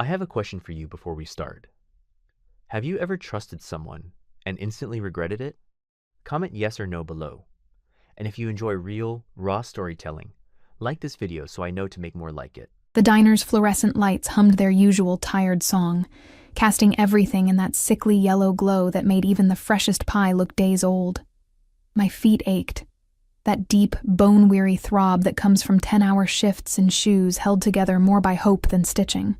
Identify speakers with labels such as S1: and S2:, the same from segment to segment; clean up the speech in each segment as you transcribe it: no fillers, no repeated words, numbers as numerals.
S1: I have a question for you before we start. Have you ever trusted someone and instantly regretted it? Comment yes or no below. And if you enjoy real, raw storytelling, like this video so I know to make more like it.
S2: The diner's fluorescent lights hummed their usual tired song, casting everything in that sickly yellow glow that made even the freshest pie look days old. My feet ached. That deep, bone-weary throb that comes from 10-hour shifts in shoes held together more by hope than stitching.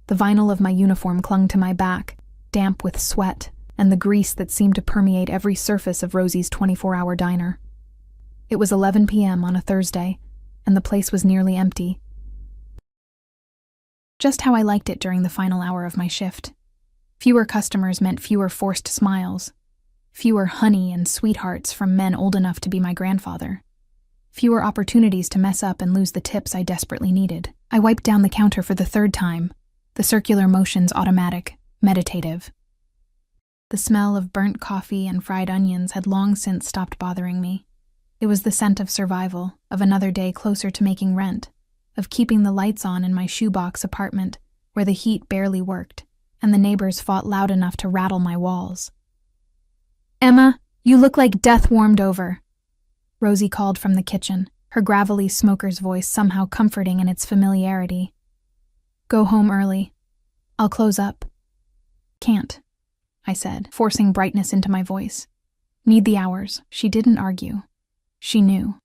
S2: The vinyl of my uniform clung to my back, damp with sweat and the grease that seemed to permeate every surface of Rosie's 24-hour diner. It was 11 p.m. on a Thursday, and the place was nearly empty. Just how I liked it during the final hour of my shift. Fewer customers meant fewer forced smiles. Fewer honey and sweethearts from men old enough to be my grandfather. Fewer opportunities to mess up and lose the tips I desperately needed. I wiped down the counter for the third time, the circular motions automatic, meditative. The smell of burnt coffee and fried onions had long since stopped bothering me. It was the scent of survival, of another day closer to making rent, of keeping the lights on in my shoebox apartment, where the heat barely worked, and the neighbors fought loud enough to rattle my walls. "Emma, you look like death warmed over," Rosie called from the kitchen, her gravelly smoker's voice somehow comforting in its familiarity. "Go home early. I'll close up." "Can't," I said, forcing brightness into my voice. "Need the hours." She didn't argue. She knew.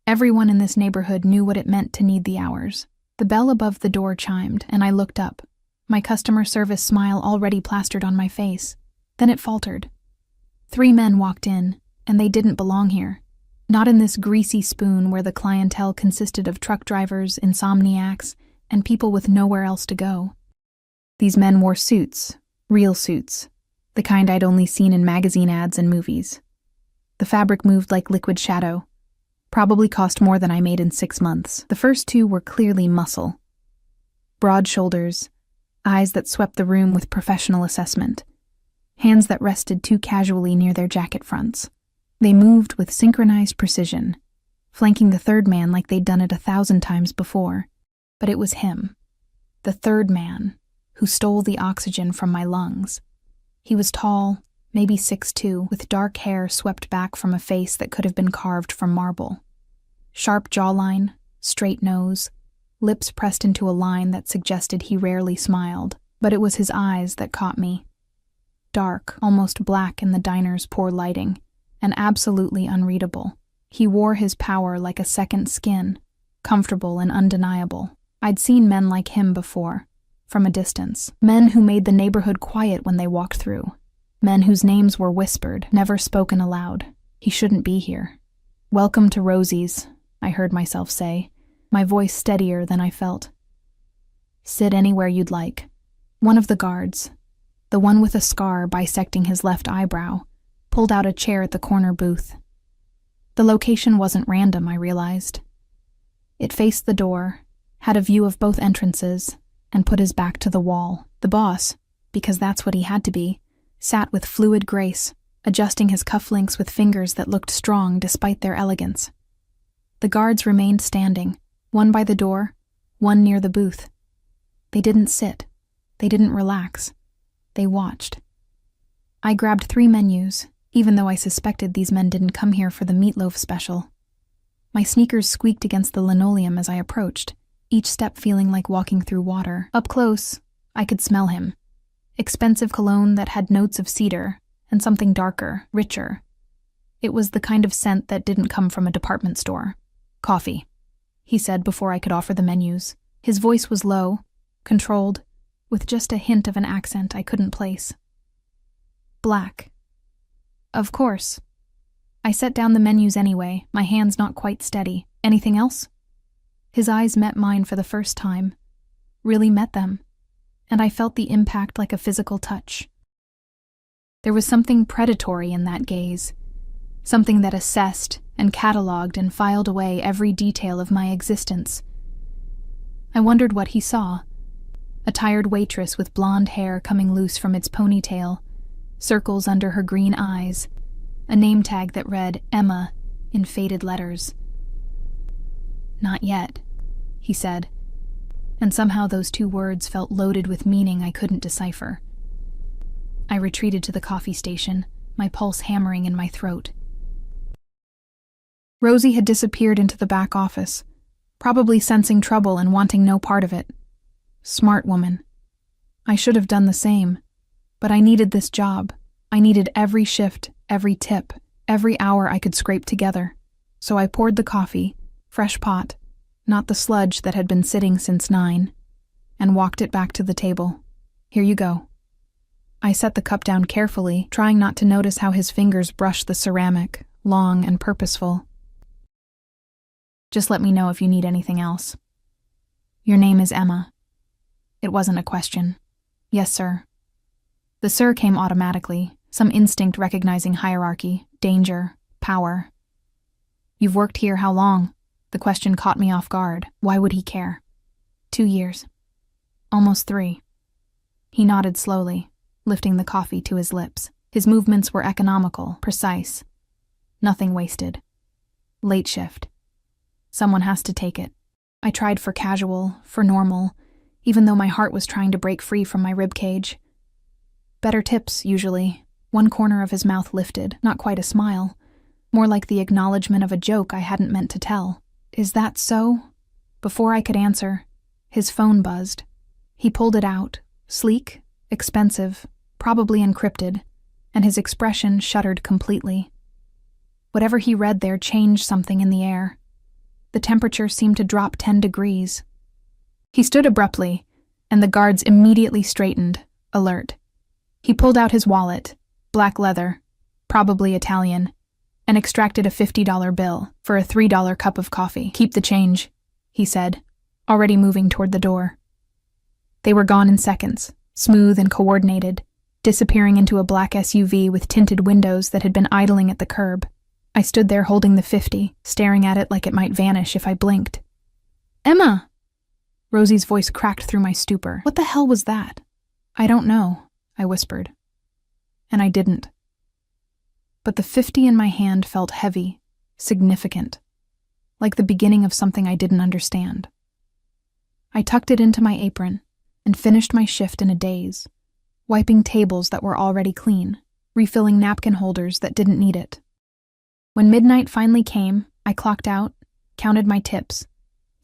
S2: Everyone in this neighborhood knew what it meant to need the hours. The bell above the door chimed, and I looked up, my customer service smile already plastered on my face. Then it faltered. 3 men walked in, and they didn't belong here. Not in this greasy spoon where the clientele consisted of truck drivers, insomniacs, and people with nowhere else to go. These men wore suits, real suits, the kind I'd only seen in magazine ads and movies. The fabric moved like liquid shadow. Probably cost more than I made in 6 months. The first 2 were clearly muscle. Broad shoulders, eyes that swept the room with professional assessment. Hands that rested too casually near their jacket fronts. They moved with synchronized precision, flanking the third man like they'd done it 1,000 times before. But it was him, the third man, who stole the oxygen from my lungs. He was tall, maybe 6'2", with dark hair swept back from a face that could have been carved from marble. Sharp jawline, straight nose, lips pressed into a line that suggested he rarely smiled, but it was his eyes that caught me. Dark, almost black in the diner's poor lighting, and absolutely unreadable. He wore his power like a second skin, comfortable and undeniable. I'd seen men like him before, from a distance. Men who made the neighborhood quiet when they walked through. Men whose names were whispered, never spoken aloud. He shouldn't be here. "Welcome to Rosie's," I heard myself say, my voice steadier than I felt. "Sit anywhere you'd like." One of the guards, the one with a scar bisecting his left eyebrow, pulled out a chair at the corner booth. The location wasn't random, I realized. It faced the door, had a view of both entrances, and put his back to the wall. The boss, because that's what he had to be, sat with fluid grace, adjusting his cufflinks with fingers that looked strong despite their elegance. The guards remained standing, one by the door, one near the booth. They didn't sit. They didn't relax. They watched. I grabbed 3 menus, even though I suspected these men didn't come here for the meatloaf special. My sneakers squeaked against the linoleum as I approached, each step feeling like walking through water. Up close, I could smell him. Expensive cologne that had notes of cedar, and something darker, richer. It was the kind of scent that didn't come from a department store. "Coffee," he said before I could offer the menus. His voice was low, controlled, with just a hint of an accent I couldn't place. "Black." "Of course." I set down the menus anyway, my hands not quite steady. "Anything else?" His eyes met mine for the first time. Really met them. And I felt the impact like a physical touch. There was something predatory in that gaze, something that assessed and cataloged and filed away every detail of my existence. I wondered what he saw. A tired waitress with blonde hair coming loose from its ponytail, circles under her green eyes, a name tag that read Emma in faded letters. "Not yet," he said. and somehow those two words felt loaded with meaning I couldn't decipher. I retreated to the coffee station, my pulse hammering in my throat. Rosie had disappeared into the back office, probably sensing trouble and wanting no part of it. Smart woman. I should have done the same, but I needed this job. I needed every shift, every tip, every hour I could scrape together. So I poured the coffee, fresh pot, not the sludge that had been sitting since 9, and walked it back to the table. Here you go. I set the cup down carefully, trying not to notice how his fingers brushed the ceramic, long and purposeful. Just let me know if you need anything else. Your name is Emma. It wasn't a question. Yes, sir. The sir came automatically, some instinct recognizing hierarchy, danger, power. You've worked here how long? The question caught me off guard. Why would he care? 2 years. Almost 3. He nodded slowly, lifting the coffee to his lips. His movements were economical, precise. Nothing wasted. Late shift. Someone has to take it. I tried for casual, for normal, even though my heart was trying to break free from my ribcage. Better tips, usually. One corner of his mouth lifted, not quite a smile, more like the acknowledgement of a joke I hadn't meant to tell. Is that so? Before I could answer, his phone buzzed. He pulled it out, sleek, expensive, probably encrypted, and his expression shuttered completely. Whatever he read there changed something in the air. The temperature seemed to drop 10 degrees. He stood abruptly, and the guards immediately straightened, alert. He pulled out his wallet, black leather, probably Italian, and extracted a $50 bill for a $3 cup of coffee. Keep the change, he said, already moving toward the door. They were gone in seconds, smooth and coordinated, disappearing into a black SUV with tinted windows that had been idling at the curb. I stood there holding the 50, staring at it like it might vanish if I blinked. Emma! Rosie's voice cracked through my stupor. What the hell was that? I don't know, I whispered. And I didn't. But the 50 in my hand felt heavy, significant, like the beginning of something I didn't understand. I tucked it into my apron and finished my shift in a daze, wiping tables that were already clean, refilling napkin holders that didn't need it. When midnight finally came, I clocked out, counted my tips,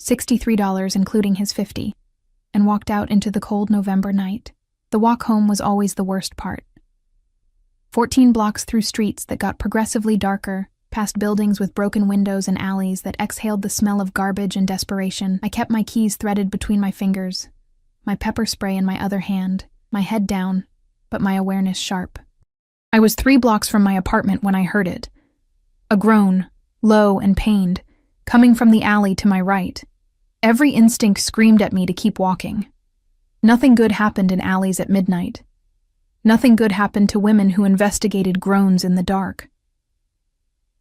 S2: $63 including his 50, and walked out into the cold November night. The walk home was always the worst part. 14 blocks through streets that got progressively darker, past buildings with broken windows and alleys that exhaled the smell of garbage and desperation. I kept my keys threaded between my fingers, my pepper spray in my other hand, my head down, but my awareness sharp. I was 3 blocks from my apartment when I heard it. A groan, low and pained, coming from the alley to my right. Every instinct screamed at me to keep walking. Nothing good happened in alleys at midnight. Nothing good happened to women who investigated groans in the dark.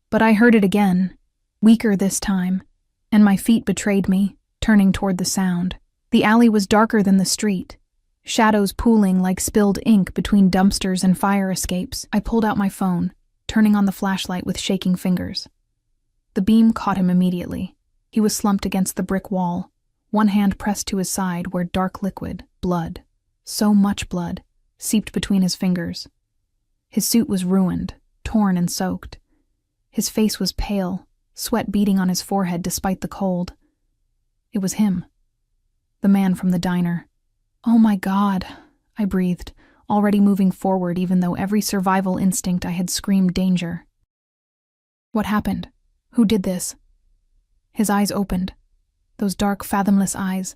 S2: But I heard it again, weaker this time, and my feet betrayed me, turning toward the sound. The alley was darker than the street, shadows pooling like spilled ink between dumpsters and fire escapes. I pulled out my phone, turning on the flashlight with shaking fingers. The beam caught him immediately. He was slumped against the brick wall, one hand pressed to his side where dark liquid, blood, so much blood, seeped between his fingers. His suit was ruined, torn and soaked. His face was pale, sweat beading on his forehead despite the cold. It was him, the man from the diner. Oh my God, I breathed, already moving forward even though every survival instinct I had screamed danger. What happened? Who did this? His eyes opened, those dark, fathomless eyes,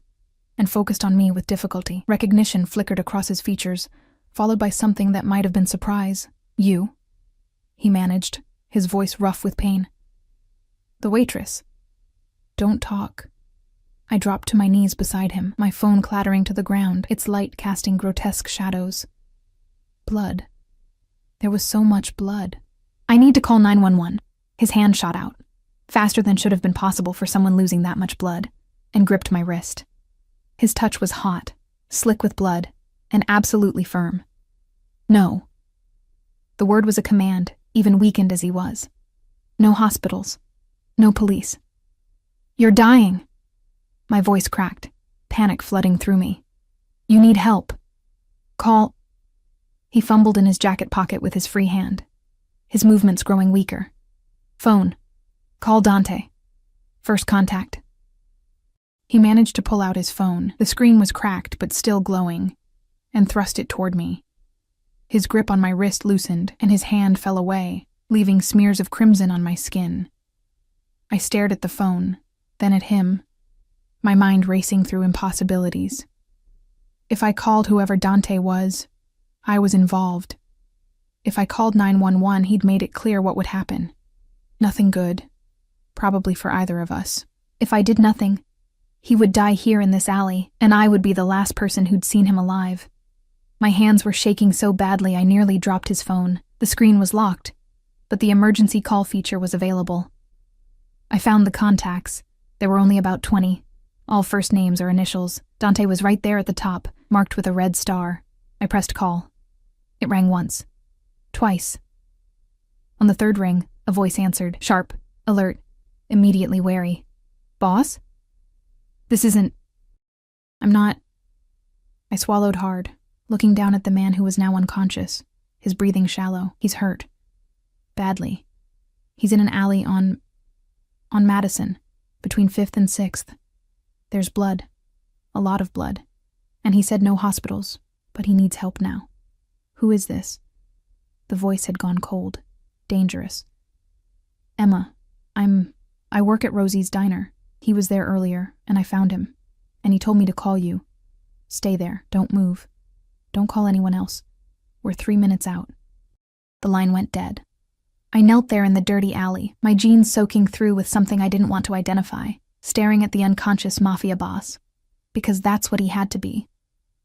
S2: and focused on me with difficulty. Recognition flickered across his features, followed by something that might have been surprise. You? He managed, his voice rough with pain. The waitress. Don't talk. I dropped to my knees beside him, my phone clattering to the ground, its light casting grotesque shadows. Blood. There was so much blood. I need to call 911. His hand shot out, faster than should have been possible for someone losing that much blood, and gripped my wrist. His touch was hot, slick with blood, and absolutely firm. No. The word was a command, even weakened as he was. No hospitals. No police. You're dying. My voice cracked, panic flooding through me. "You need help. Call." He fumbled in his jacket pocket with his free hand, his movements growing weaker. "Phone. Call Dante. First contact." He managed to pull out his phone. The screen was cracked but still glowing, and thrust it toward me. His grip on my wrist loosened, and his hand fell away, leaving smears of crimson on my skin. I stared at the phone, then at him, my mind racing through impossibilities. If I called whoever Dante was, I was involved. If I called 911, he'd made it clear what would happen. Nothing good, probably for either of us. If I did nothing, he would die here in this alley, and I would be the last person who'd seen him alive. My hands were shaking so badly I nearly dropped his phone. The screen was locked, but the emergency call feature was available. I found the contacts. There were only about 20, all first names or initials. Dante was right there at the top, marked with a red star. I pressed call. It rang once. Twice. On the third ring, a voice answered, sharp, alert, immediately wary. "Boss? This isn't... I'm not..." I swallowed hard, looking down at the man who was now unconscious, his breathing shallow. He's hurt. Badly. He's in an alley on Madison, between 5th and 6th. There's blood. A lot of blood. And he said no hospitals, but he needs help now. Who is this? The voice had gone cold. Dangerous. "Emma, I work at Rosie's diner. He was there earlier, and I found him. And he told me to call you. Stay there. Don't move. Don't call anyone else. We're 3 minutes out." The line went dead. I knelt there in the dirty alley, my jeans soaking through with something I didn't want to identify, staring at the unconscious Mafia boss, because that's what he had to be,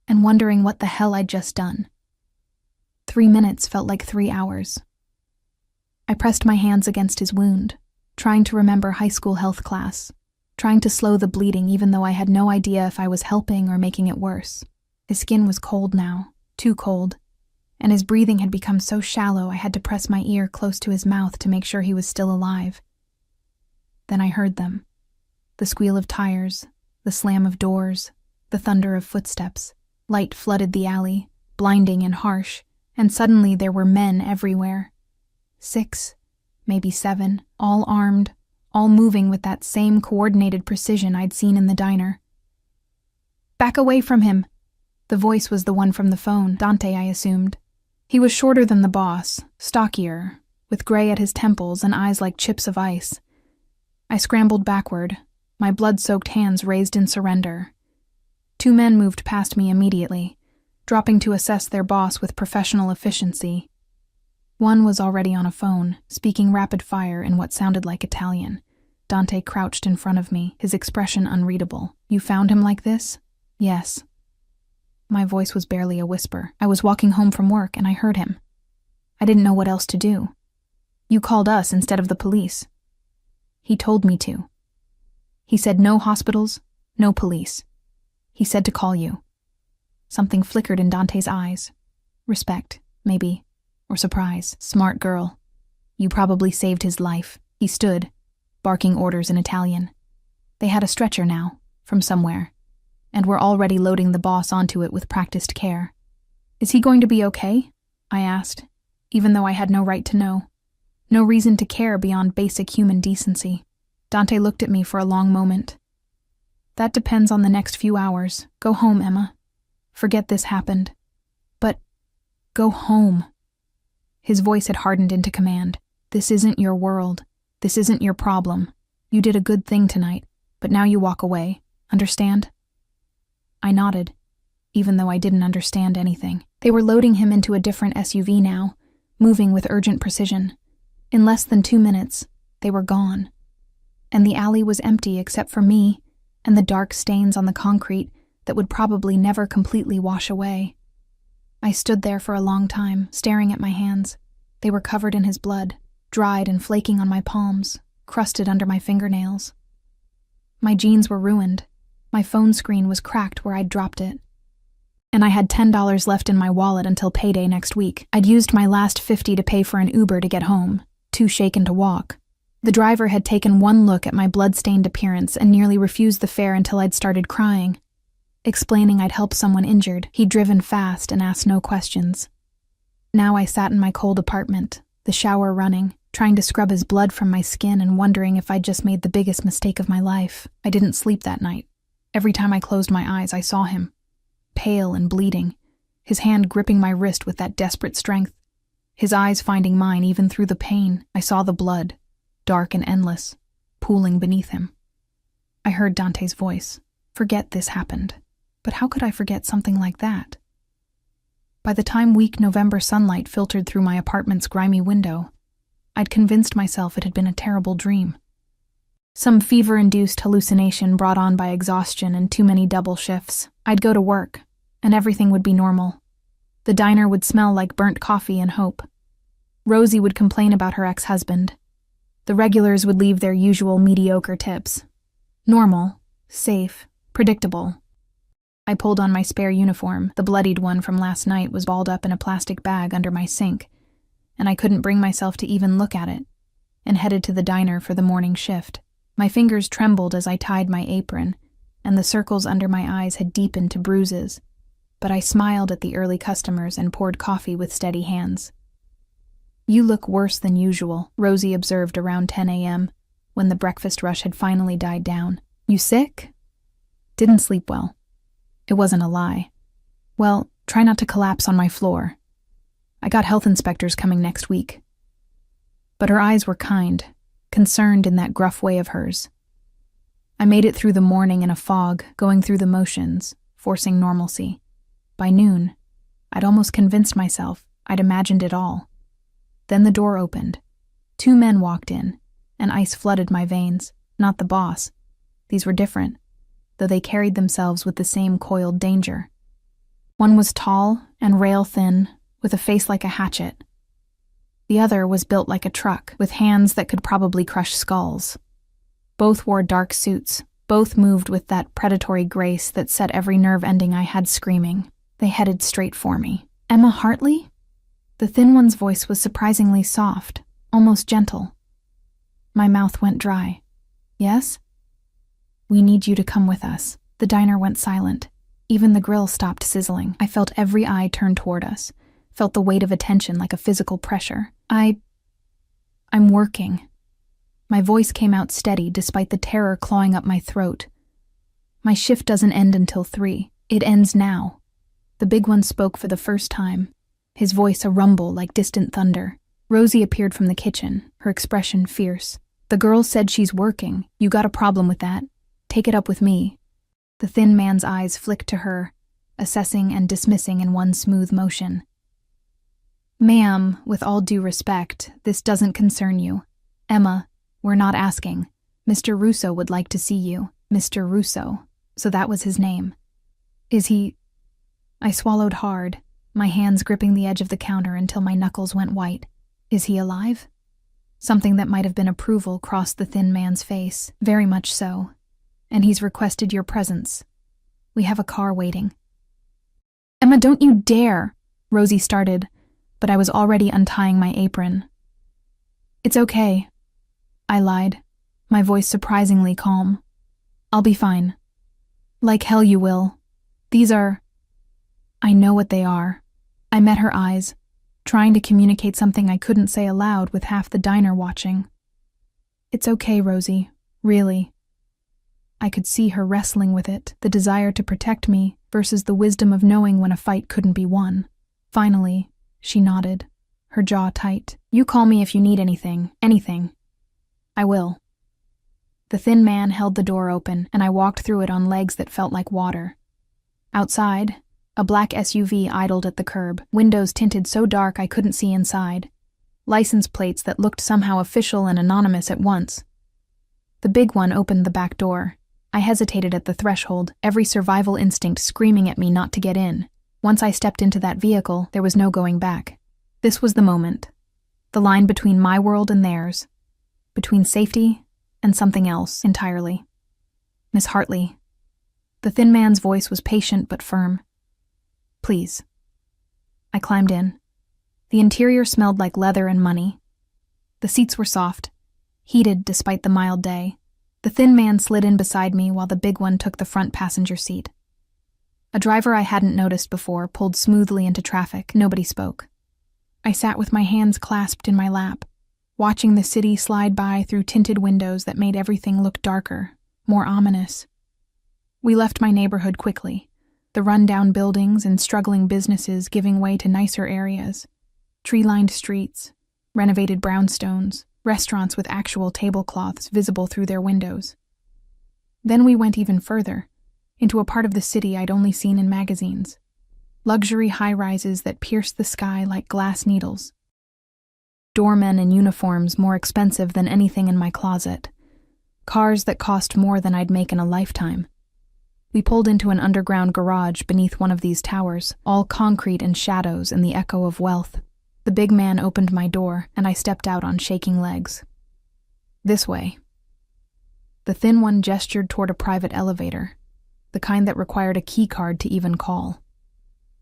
S2: and wondering what the hell I'd just done. 3 minutes felt like 3 hours. I pressed my hands against his wound, trying to remember high school health class, trying to slow the bleeding even though I had no idea if I was helping or making it worse. His skin was cold now, too cold, and his breathing had become so shallow I had to press my ear close to his mouth to make sure he was still alive. Then I heard them. The squeal of tires, the slam of doors, the thunder of footsteps. Light flooded the alley, blinding and harsh, and suddenly there were men everywhere. 6, maybe 7, all armed, all moving with that same coordinated precision I'd seen in the diner. "Back away from him!" The voice was the one from the phone, Dante, I assumed. He was shorter than the boss, stockier, with gray at his temples and eyes like chips of ice. I scrambled backward, my blood-soaked hands raised in surrender. 2 men moved past me immediately, dropping to assess their boss with professional efficiency. One was already on a phone, speaking rapid fire in what sounded like Italian. Dante crouched in front of me, his expression unreadable. "You found him like this?" "Yes." My voice was barely a whisper. I was walking home from work and I heard him. I didn't know what else to do. "You called us instead of the police." "He told me to. He said no hospitals, no police. He said to call you." Something flickered in Dante's eyes. Respect, maybe, or surprise. "Smart girl. You probably saved his life." He stood, barking orders in Italian. They had a stretcher now, from somewhere, and were already loading the boss onto it with practiced care. "Is he going to be okay?" I asked, even though I had no right to know. No reason to care beyond basic human decency. Dante looked at me for a long moment. "That depends on the next few hours. Go home, Emma. Forget this happened. But go home." His voice had hardened into command. "This isn't your world. This isn't your problem. You did a good thing tonight, but now you walk away. Understand?" I nodded, even though I didn't understand anything. They were loading him into a different SUV now, moving with urgent precision. In less than 2 minutes, they were gone. And the alley was empty except for me and the dark stains on the concrete that would probably never completely wash away. I stood there for a long time, staring at my hands. They were covered in his blood, dried and flaking on my palms, crusted under my fingernails. My jeans were ruined. My phone screen was cracked where I'd dropped it. And I had $10 left in my wallet until payday next week. I'd used my last $50 to pay for an Uber to get home, too shaken to walk. The driver had taken one look at my blood-stained appearance and nearly refused the fare until I'd started crying. explaining I'd help someone injured. He'd driven fast and asked no questions. Now I sat in my cold apartment, the shower running, trying to scrub his blood from my skin and wondering if I'd just made the biggest mistake of my life. I didn't sleep that night. Every time I closed my eyes, I saw him, pale and bleeding, his hand gripping my wrist with that desperate strength, his eyes finding mine even through the pain. I saw the blood, dark and endless, pooling beneath him. I heard Dante's voice. Forget this happened. But how could I forget something like that? By the time weak November sunlight filtered through my apartment's grimy window, I'd convinced myself it had been a terrible dream. Some fever-induced hallucination brought on by exhaustion and too many double shifts. I'd go to work, and everything would be normal. The diner would smell like burnt coffee and hope. Rosie would complain about her ex-husband. The regulars would leave their usual mediocre tips. Normal, safe, predictable. I pulled on my spare uniform. The bloodied one from last night was balled up in a plastic bag under my sink, and I couldn't bring myself to even look at it, and headed to the diner for the morning shift. My fingers trembled as I tied my apron, and the circles under my eyes had deepened to bruises, but I smiled at the early customers and poured coffee with steady hands. "You look worse than usual," Rosie observed around 10 a.m., when the breakfast rush had finally died down. "You sick?" "Didn't sleep well." It wasn't a lie. "Well, try not to collapse on my floor. I got health inspectors coming next week." But her eyes were kind, concerned in that gruff way of hers. I made it through the morning in a fog, going through the motions, forcing normalcy. By noon, I'd almost convinced myself I'd imagined it all. Then the door opened. 2 men walked in, and ice flooded my veins. Not the boss. These were different, though they carried themselves with the same coiled danger. One was tall and rail-thin, with a face like a hatchet. The other was built like a truck, with hands that could probably crush skulls. Both wore dark suits. Both moved with that predatory grace that set every nerve ending I had screaming. They headed straight for me. "Emma Hartley?" The thin one's voice was surprisingly soft, almost gentle. My mouth went dry. "Yes?" "We need you to come with us." The diner went silent. Even the grill stopped sizzling. I felt every eye turn toward us, felt the weight of attention like a physical pressure. I'm working." My voice came out steady despite the terror clawing up my throat. "My shift doesn't end until 3. It ends now." The big one spoke for the first time, his voice a rumble like distant thunder. Rosie appeared from the kitchen, her expression fierce. "The girl said she's working. You got a problem with that? Take it up with me." The thin man's eyes flicked to her, assessing and dismissing in one smooth motion. "Ma'am, with all due respect, this doesn't concern you. Emma, we're not asking. Mr. Russo would like to see you." Mr. Russo. So that was his name. "Is he—" I swallowed hard, my hands gripping the edge of the counter until my knuckles went white. "Is he alive?" Something that might have been approval crossed the thin man's face. "Very much so. And he's requested your presence. We have a car waiting." "Emma, don't you dare!" Rosie started, but I was already untying my apron. "It's okay," I lied, my voice surprisingly calm. "I'll be fine." "Like hell you will. These are—" "I know what they are." I met her eyes, trying to communicate something I couldn't say aloud with half the diner watching. "It's okay, Rosie. Really." I could see her wrestling with it, the desire to protect me versus the wisdom of knowing when a fight couldn't be won. Finally, she nodded, her jaw tight. "You call me if you need anything. Anything." "I will." The thin man held the door open, and I walked through it on legs that felt like water. Outside, a black SUV idled at the curb, windows tinted so dark I couldn't see inside, license plates that looked somehow official and anonymous at once. The big one opened the back door. I hesitated at the threshold, every survival instinct screaming at me not to get in. Once I stepped into that vehicle, there was no going back. This was the moment. The line between my world and theirs. Between safety and something else entirely. "Miss Hartley." The thin man's voice was patient but firm. "Please." I climbed in. The interior smelled like leather and money. The seats were soft, heated despite the mild day. The thin man slid in beside me while the big one took the front passenger seat. A driver I hadn't noticed before pulled smoothly into traffic. Nobody spoke. I sat with my hands clasped in my lap, watching the city slide by through tinted windows that made everything look darker, more ominous. We left my neighborhood quickly, the run-down buildings and struggling businesses giving way to nicer areas. Tree-lined streets, renovated brownstones, restaurants with actual tablecloths visible through their windows. Then we went even further, into a part of the city I'd only seen in magazines. Luxury high-rises that pierced the sky like glass needles. Doormen in uniforms more expensive than anything in my closet. Cars that cost more than I'd make in a lifetime. We pulled into an underground garage beneath one of these towers, all concrete and shadows and the echo of wealth. The big man opened my door, and I stepped out on shaking legs. This way. The thin one gestured toward a private elevator, the kind that required a key card to even call.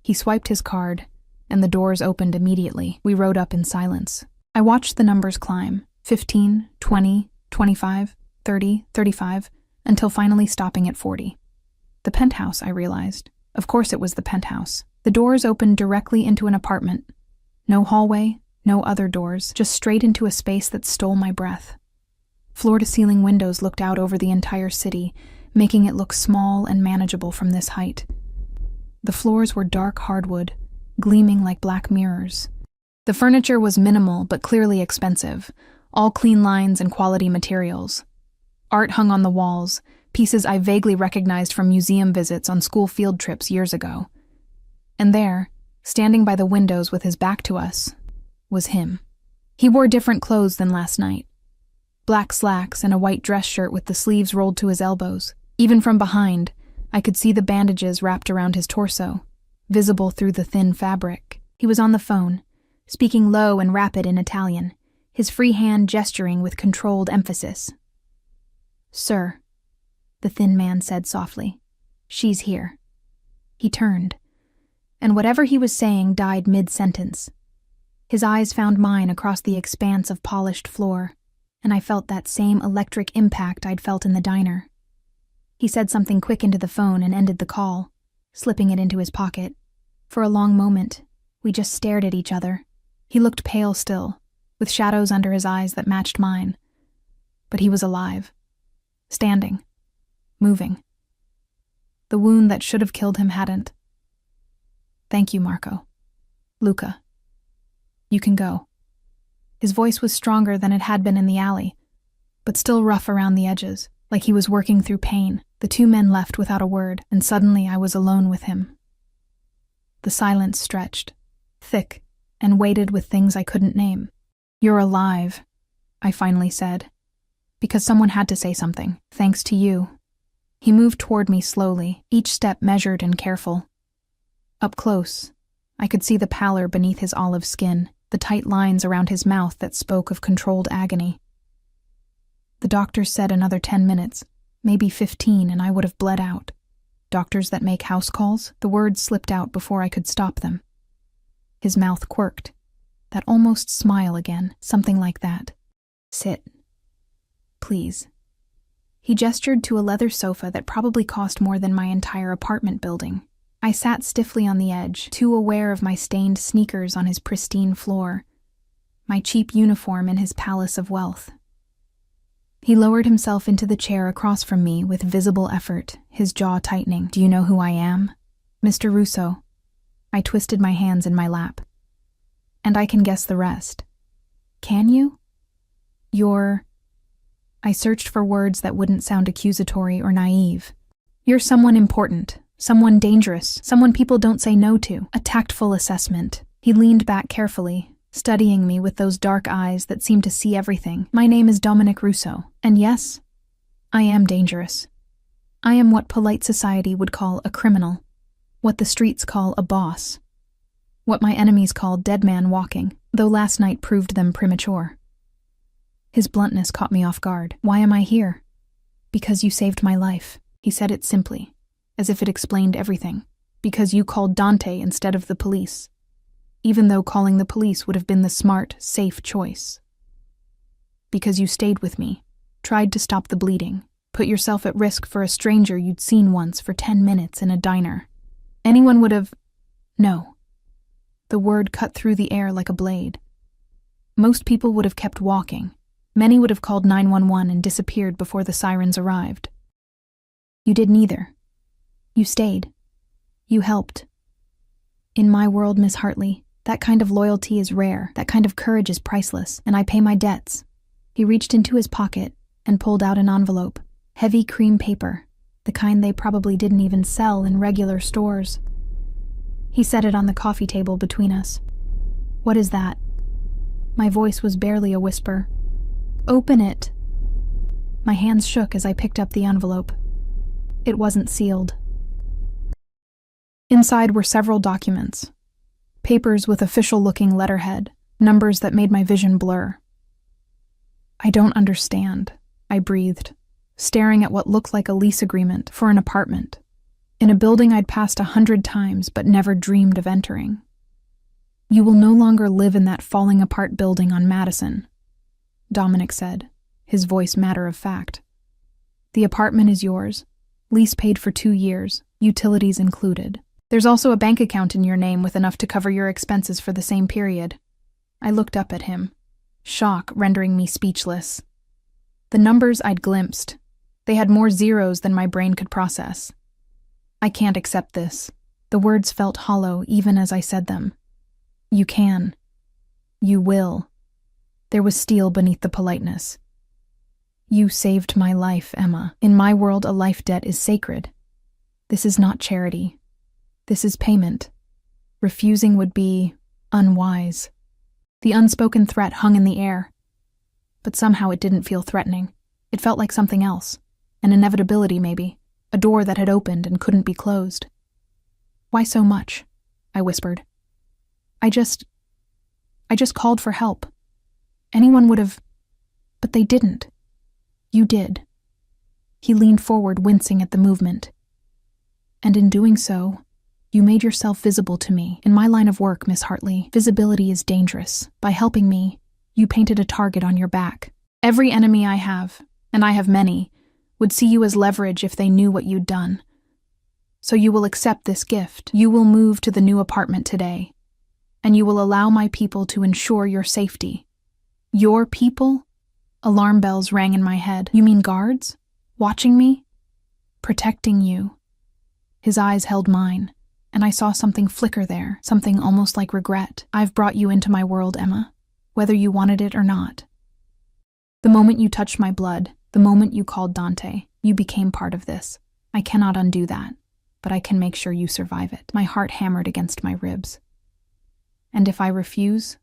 S2: He swiped his card, and the doors opened immediately. We rode up in silence. I watched the numbers climb, 15, 20, 25, 30, 35, until finally stopping at 40. The penthouse, I realized. Of course it was the penthouse. The doors opened directly into an apartment. No hallway, no other doors, just straight into a space that stole my breath. Floor-to-ceiling windows looked out over the entire city, making it look small and manageable from this height. The floors were dark hardwood, gleaming like black mirrors. The furniture was minimal but clearly expensive, all clean lines and quality materials. Art hung on the walls, pieces I vaguely recognized from museum visits on school field trips years ago. And there, standing by the windows with his back to us, was him. He wore different clothes than last night. Black slacks and a white dress shirt with the sleeves rolled to his elbows. Even from behind, I could see the bandages wrapped around his torso, visible through the thin fabric. He was on the phone, speaking low and rapid in Italian, his free hand gesturing with controlled emphasis. "Sir," the thin man said softly, "she's here." He turned, and whatever he was saying died mid-sentence. His eyes found mine across the expanse of polished floor, and I felt that same electric impact I'd felt in the diner. He said something quick into the phone and ended the call, slipping it into his pocket. For a long moment, we just stared at each other. He looked pale still, with shadows under his eyes that matched mine. But he was alive, standing, moving. The wound that should have killed him hadn't. "Thank you, Marco. Luca. You can go." His voice was stronger than it had been in the alley, but still rough around the edges, like he was working through pain. The two men left without a word, and suddenly I was alone with him. The silence stretched, thick, and weighted with things I couldn't name. "You're alive," I finally said, because someone had to say something, thanks to you. He moved toward me slowly, each step measured and careful. Up close, I could see the pallor beneath his olive skin, the tight lines around his mouth that spoke of controlled agony. The doctors said another 10 minutes, maybe 15, and I would have bled out. Doctors that make house calls? The words slipped out before I could stop them. His mouth quirked. That almost smile again, something like that. "Sit. Please." He gestured to a leather sofa that probably cost more than my entire apartment building. I sat stiffly on the edge, too aware of my stained sneakers on his pristine floor, my cheap uniform in his palace of wealth. He lowered himself into the chair across from me with visible effort, his jaw tightening. "Do you know who I am?" "Mr. Russo." I twisted my hands in my lap. "And I can guess the rest." "Can you?" "You're..." I searched for words that wouldn't sound accusatory or naive. "You're someone important. Someone dangerous, someone people don't say no to." A tactful assessment. He leaned back carefully, studying me with those dark eyes that seemed to see everything. "My name is Dominic Russo, and yes, I am dangerous. I am what polite society would call a criminal, what the streets call a boss, what my enemies call dead man walking, though last night proved them premature." His bluntness caught me off guard. "Why am I here?" "Because you saved my life." He said it simply, as if it explained everything. "Because you called Dante instead of the police, even though calling the police would have been the smart, safe choice. Because you stayed with me, tried to stop the bleeding, put yourself at risk for a stranger you'd seen once for 10 minutes in a diner. Anyone would have... No. The word cut through the air like a blade. Most people would have kept walking. Many would have called 911 and disappeared before the sirens arrived. You did neither. You stayed. You helped. In my world, Miss Hartley, that kind of loyalty is rare, that kind of courage is priceless, and I pay my debts. He reached into his pocket and pulled out an envelope, heavy cream paper, the kind they probably didn't even sell in regular stores. He set it on the coffee table between us. What is that? My voice was barely a whisper. Open it. My hands shook as I picked up the envelope. It wasn't sealed. Inside were several documents. Papers with official-looking letterhead, numbers that made my vision blur. I don't understand, I breathed, staring at what looked like a lease agreement for an apartment, in a building I'd passed 100 times but never dreamed of entering. You will no longer live in that falling-apart building on Madison, Dominic said, his voice matter of fact. The apartment is yours, lease paid for 2 years, utilities included. There's also a bank account in your name with enough to cover your expenses for the same period. I looked up at him, shock rendering me speechless. The numbers I'd glimpsed, they had more zeros than my brain could process. I can't accept this. The words felt hollow even as I said them. You can. You will. There was steel beneath the politeness. You saved my life, Emma. In my world, a life debt is sacred. This is not charity. This is payment. Refusing would be unwise. The unspoken threat hung in the air. But somehow it didn't feel threatening. It felt like something else. An inevitability, maybe. A door that had opened and couldn't be closed. Why so much? I whispered. I just called for help. Anyone would have... But they didn't. You did. He leaned forward, wincing at the movement. And in doing so, you made yourself visible to me. In my line of work, Miss Hartley, visibility is dangerous. By helping me, you painted a target on your back. Every enemy I have, and I have many, would see you as leverage if they knew what you'd done. So you will accept this gift. You will move to the new apartment today, and you will allow my people to ensure your safety. Your people? Alarm bells rang in my head. You mean guards? Watching me? Protecting you. His eyes held mine, and I saw something flicker there, something almost like regret. I've brought you into my world, Emma, whether you wanted it or not. The moment you touched my blood, the moment you called Dante, you became part of this. I cannot undo that, but I can make sure you survive it. My heart hammered against my ribs. And if I refuse,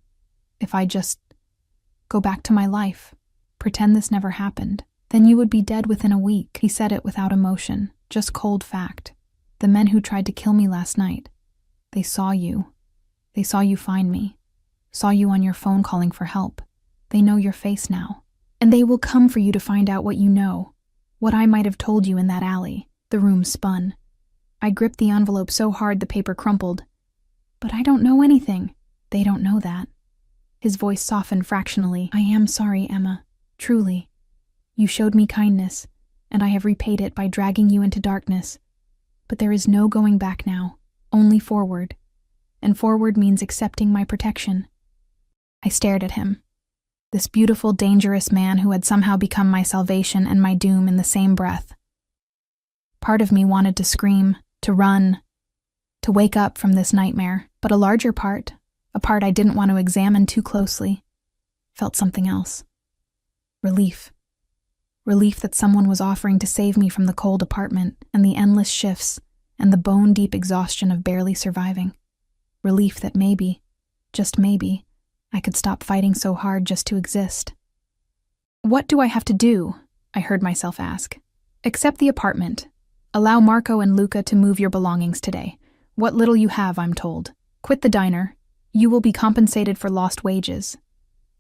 S2: if I just go back to my life, pretend this never happened, then you would be dead within a week. He said it without emotion, just cold fact. The men who tried to kill me last night, they saw you. They saw you find me, saw you on your phone calling for help. They know your face now, and they will come for you to find out what you know, what I might have told you in that alley. The room spun. I gripped the envelope so hard the paper crumpled. But I don't know anything. They don't know that. His voice softened fractionally. I am sorry, Emma. Truly. You showed me kindness, and I have repaid it by dragging you into darkness. But there is no going back now, only forward. And forward means accepting my protection. I stared at him. This beautiful, dangerous man who had somehow become my salvation and my doom in the same breath. Part of me wanted to scream, to run, to wake up from this nightmare, but a larger part, a part I didn't want to examine too closely, felt something else. Relief. Relief that someone was offering to save me from the cold apartment and the endless shifts and the bone-deep exhaustion of barely surviving. Relief that maybe, just maybe, I could stop fighting so hard just to exist. What do I have to do? I heard myself ask. Accept the apartment. Allow Marco and Luca to move your belongings today. What little you have, I'm told. Quit the diner. You will be compensated for lost wages.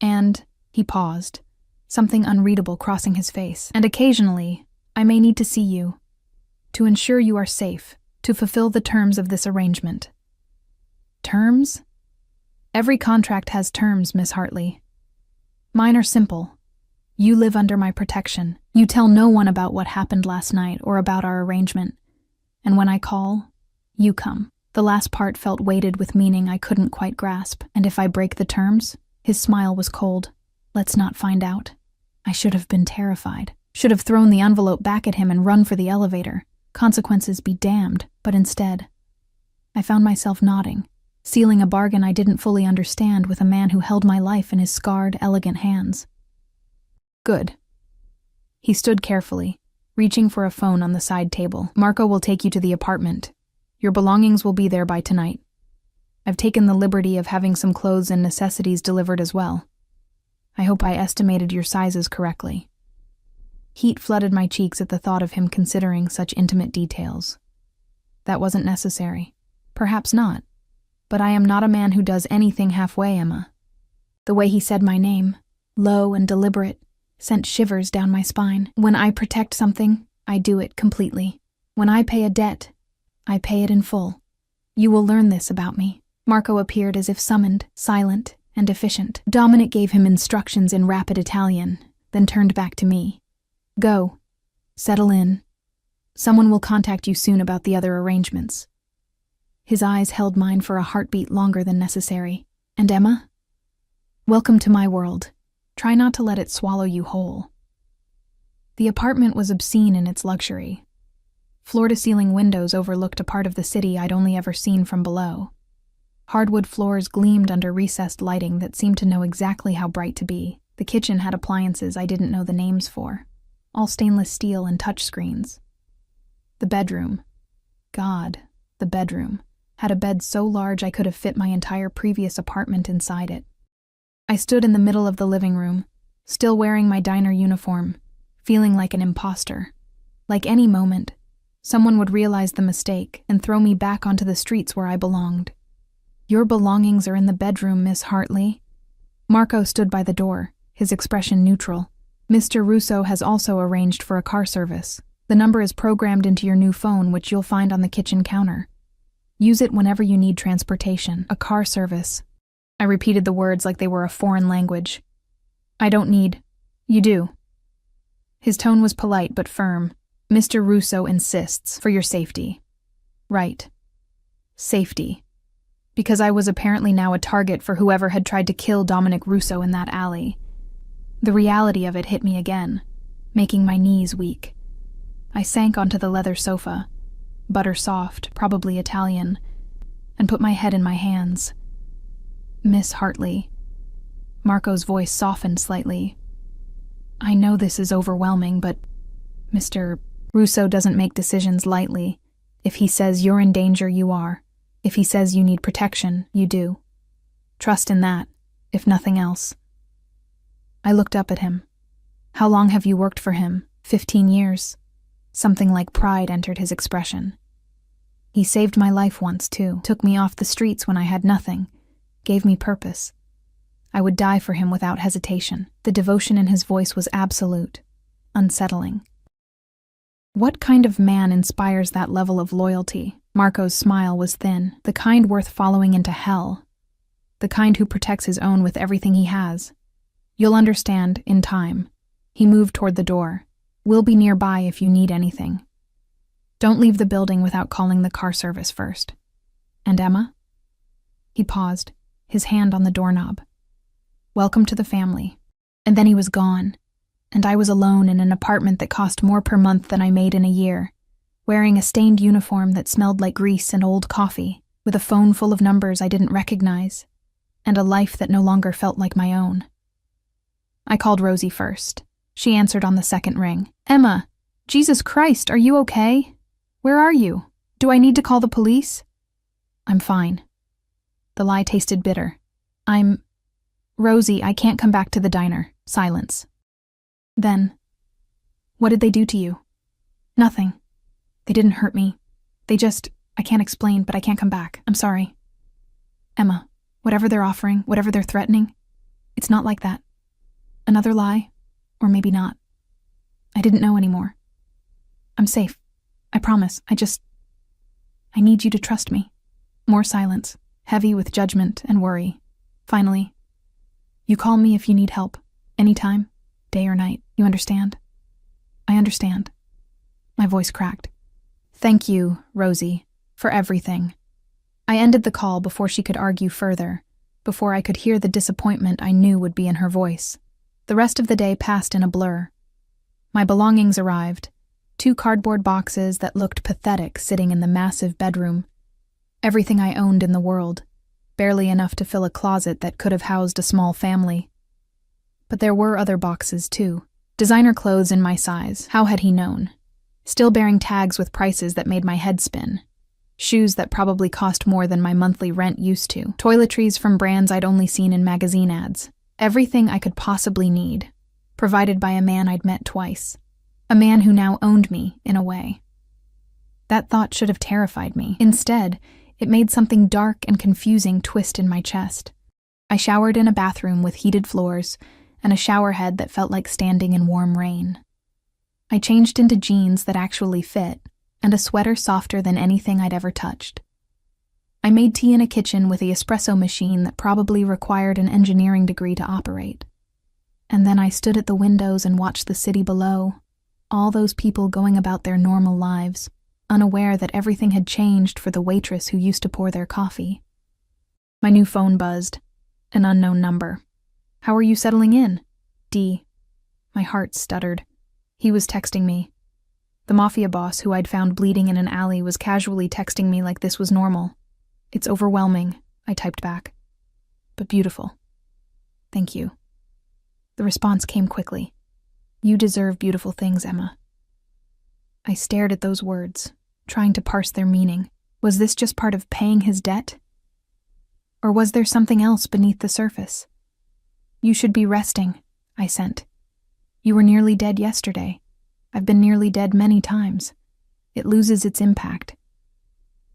S2: And, he paused, something unreadable crossing his face. And occasionally, I may need to see you. To ensure you are safe, to fulfill the terms of this arrangement. Terms? Every contract has terms, Miss Hartley. Mine are simple. You live under my protection. You tell no one about what happened last night or about our arrangement. And when I call, You come. The last part felt weighted with meaning I couldn't quite grasp, and if I break the terms? His smile was cold. Let's not find out. I should have been terrified. Should have thrown the envelope back at him and run for the elevator. Consequences be damned, but instead, I found myself nodding, sealing a bargain I didn't fully understand with a man who held my life in his scarred, elegant hands. Good. He stood carefully, reaching for a phone on the side table. Marco will take you to the apartment. Your belongings will be there by tonight. I've taken the liberty of having some clothes and necessities delivered as well. I hope I estimated your sizes correctly. Heat flooded my cheeks at the thought of him considering such intimate details. That wasn't necessary. Perhaps not. But I am not a man who does anything halfway, Emma. The way he said my name, low and deliberate, sent shivers down my spine. When I protect something, I do it completely. When I pay a debt, I pay it in full. You will learn this about me. Marco appeared as if summoned, silent and efficient. Dominic gave him instructions in rapid Italian, then turned back to me. Go. Settle in. Someone will contact you soon about the other arrangements. His eyes held mine for a heartbeat longer than necessary. And Emma? Welcome to my world. Try not to let it swallow you whole. The apartment was obscene in its luxury. Floor-to-ceiling windows overlooked a part of the city I'd only ever seen from below. Hardwood floors gleamed under recessed lighting that seemed to know exactly how bright to be. The kitchen had appliances I didn't know the names for, all stainless steel and touchscreens. The bedroom. God, the bedroom. Had a bed so large I could have fit my entire previous apartment inside it. I stood in the middle of the living room, still wearing my diner uniform, feeling like an imposter. Like any moment, someone would realize the mistake and throw me back onto the streets where I belonged. Your belongings are in the bedroom, Miss Hartley. Marco stood by the door, his expression neutral. Mr. Russo has also arranged for a car service. The number is programmed into your new phone, which you'll find on the kitchen counter. Use it whenever you need transportation. A car service. I repeated the words like they were a foreign language. I don't need. You do. His tone was polite but firm. Mr. Russo insists, for your safety. Right. Safety. Because I was apparently now a target for whoever had tried to kill Dominic Russo in that alley. The reality of it hit me again, making my knees weak. I sank onto the leather sofa, butter soft, probably Italian, and put my head in my hands. Miss Hartley. Marco's voice softened slightly. I know this is overwhelming, but Mr. Russo doesn't make decisions lightly. If he says you're in danger, you are. If he says you need protection, you do. Trust in that, if nothing else. I looked up at him. How long have you worked for him? 15 years. Something like pride entered his expression. He saved my life once, too. Took me off the streets when I had nothing. Gave me purpose. I would die for him without hesitation. The devotion in his voice was absolute, unsettling. What kind of man inspires that level of loyalty? Marco's smile was thin, the kind worth following into hell. The kind who protects his own with everything he has. You'll understand, in time. He moved toward the door. We'll be nearby if you need anything. Don't leave the building without calling the car service first. And Emma? He paused, his hand on the doorknob. Welcome to the family. And then he was gone, and I was alone in an apartment that cost more per month than I made in a year, wearing a stained uniform that smelled like grease and old coffee, with a phone full of numbers I didn't recognize, and a life that no longer felt like my own. I called Rosie first. She answered on the second ring. Emma, Jesus Christ, are you okay? Where are you? Do I need to call the police? I'm fine. The lie tasted bitter. Rosie, I can't come back to the diner. Silence. Then, what did they do to you? Nothing. They didn't hurt me. I can't explain, but I can't come back. I'm sorry. Emma, whatever they're offering, whatever they're threatening, it's not like that. Another lie, or maybe not. I didn't know anymore. I'm safe. I promise. I need you to trust me. More silence, heavy with judgment and worry. Finally, you call me if you need help. Anytime, day or night. You understand? I understand. My voice cracked. Thank you, Rosie. For everything. I ended the call before she could argue further, before I could hear the disappointment I knew would be in her voice. The rest of the day passed in a blur. My belongings arrived. 2 cardboard boxes that looked pathetic sitting in the massive bedroom. Everything I owned in the world, barely enough to fill a closet that could have housed a small family. But there were other boxes, too. Designer clothes in my size, how had he known? Still bearing tags with prices that made my head spin. Shoes that probably cost more than my monthly rent used to. Toiletries from brands I'd only seen in magazine ads. Everything I could possibly need, provided by a man I'd met twice. A man who now owned me, in a way. That thought should have terrified me. Instead, it made something dark and confusing twist in my chest. I showered in a bathroom with heated floors and a shower head that felt like standing in warm rain. I changed into jeans that actually fit and a sweater softer than anything I'd ever touched. I made tea in a kitchen with the espresso machine that probably required an engineering degree to operate. And then I stood at the windows and watched the city below, all those people going about their normal lives, unaware that everything had changed for the waitress who used to pour their coffee. My new phone buzzed. An unknown number. "How are you settling in?" D. My heart stuttered. He was texting me. The Mafia boss who I'd found bleeding in an alley was casually texting me like this was normal. "It's overwhelming," I typed back. "But beautiful. Thank you." The response came quickly. "You deserve beautiful things, Emma." I stared at those words, trying to parse their meaning. Was this just part of paying his debt? Or was there something else beneath the surface? "You should be resting," I sent. "You were nearly dead yesterday. I've been nearly dead many times. It loses its impact."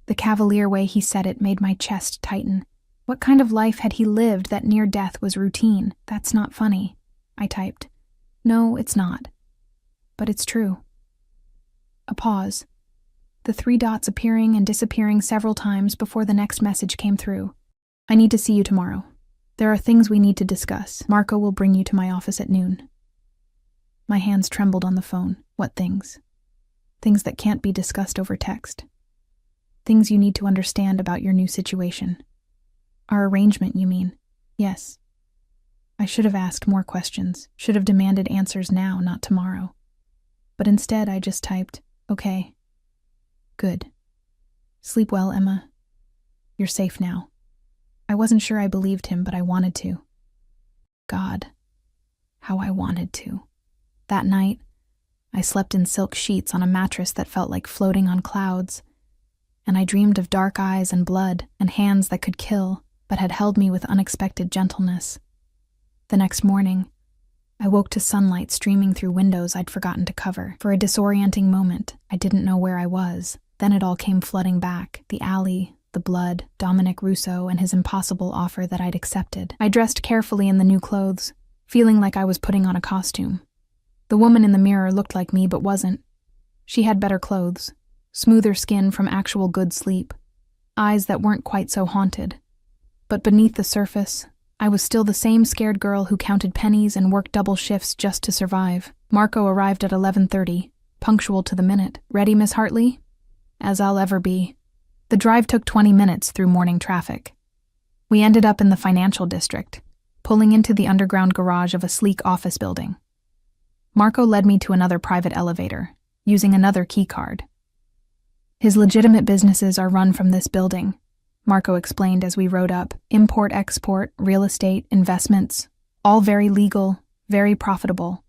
S2: The cavalier way he said it made my chest tighten. What kind of life had he lived that near death was routine? "That's not funny," I typed. "No, it's not. But it's true." A pause. The 3 dots appearing and disappearing several times before the next message came through. "I need to see you tomorrow. There are things we need to discuss. Marco will bring you to my office at noon." My hands trembled on the phone. What things? Things that can't be discussed over text. Things you need to understand about your new situation. Our arrangement, you mean? Yes. I should have asked more questions, should have demanded answers now, not tomorrow. But instead I just typed, "Okay. Good. Sleep well, Emma. You're safe now." I wasn't sure I believed him, but I wanted to. God, how I wanted to. That night, I slept in silk sheets on a mattress that felt like floating on clouds, and I dreamed of dark eyes and blood and hands that could kill, but had held me with unexpected gentleness. The next morning, I woke to sunlight streaming through windows I'd forgotten to cover. For a disorienting moment, I didn't know where I was. Then it all came flooding back, the alley, the blood, Dominic Russo, and his impossible offer that I'd accepted. I dressed carefully in the new clothes, feeling like I was putting on a costume. The woman in the mirror looked like me but wasn't. She had better clothes, smoother skin from actual good sleep, eyes that weren't quite so haunted. But beneath the surface, I was still the same scared girl who counted pennies and worked double shifts just to survive. Marco arrived at 11:30, punctual to the minute. "Ready, Miss Hartley?" "As I'll ever be." The drive took 20 minutes through morning traffic. We ended up in the financial district, pulling into the underground garage of a sleek office building. Marco led me to another private elevator, using another key card. "His legitimate businesses are run from this building," Marco explained as we rode up. "Import-export, real estate, investments, all very legal, very profitable.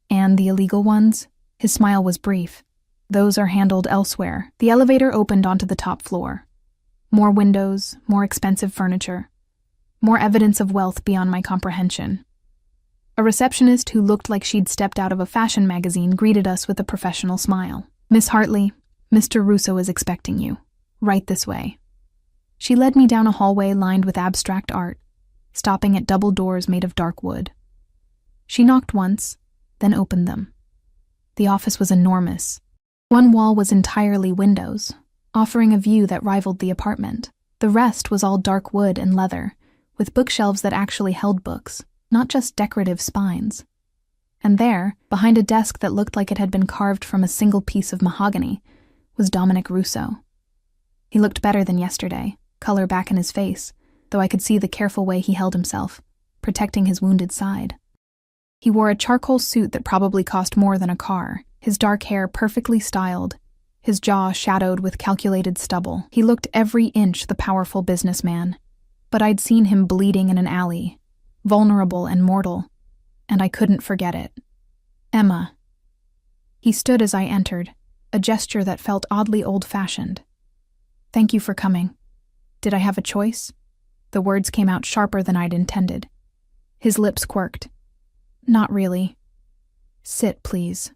S2: And the illegal ones?" His smile was brief. "Those are handled elsewhere." The elevator opened onto the top floor. More windows, more expensive furniture, more evidence of wealth beyond my comprehension. A receptionist who looked like she'd stepped out of a fashion magazine greeted us with a professional smile. "Miss Hartley, Mr. Russo is expecting you. Right this way." She led me down a hallway lined with abstract art, stopping at double doors made of dark wood. She knocked once, then opened them. The office was enormous. One wall was entirely windows, offering a view that rivaled the apartment. The rest was all dark wood and leather, with bookshelves that actually held books, not just decorative spines. And there, behind a desk that looked like it had been carved from a single piece of mahogany, was Dominic Russo. He looked better than yesterday, color back in his face, though I could see the careful way he held himself, protecting his wounded side. He wore a charcoal suit that probably cost more than a car, his dark hair perfectly styled, his jaw shadowed with calculated stubble. He looked every inch the powerful businessman, but I'd seen him bleeding in an alley, vulnerable and mortal, and I couldn't forget it. Emma. He stood as I entered, a gesture that felt oddly old-fashioned. Thank you for coming. Did I have a choice? The words came out sharper than I'd intended. His lips quirked. Not really. Sit, please.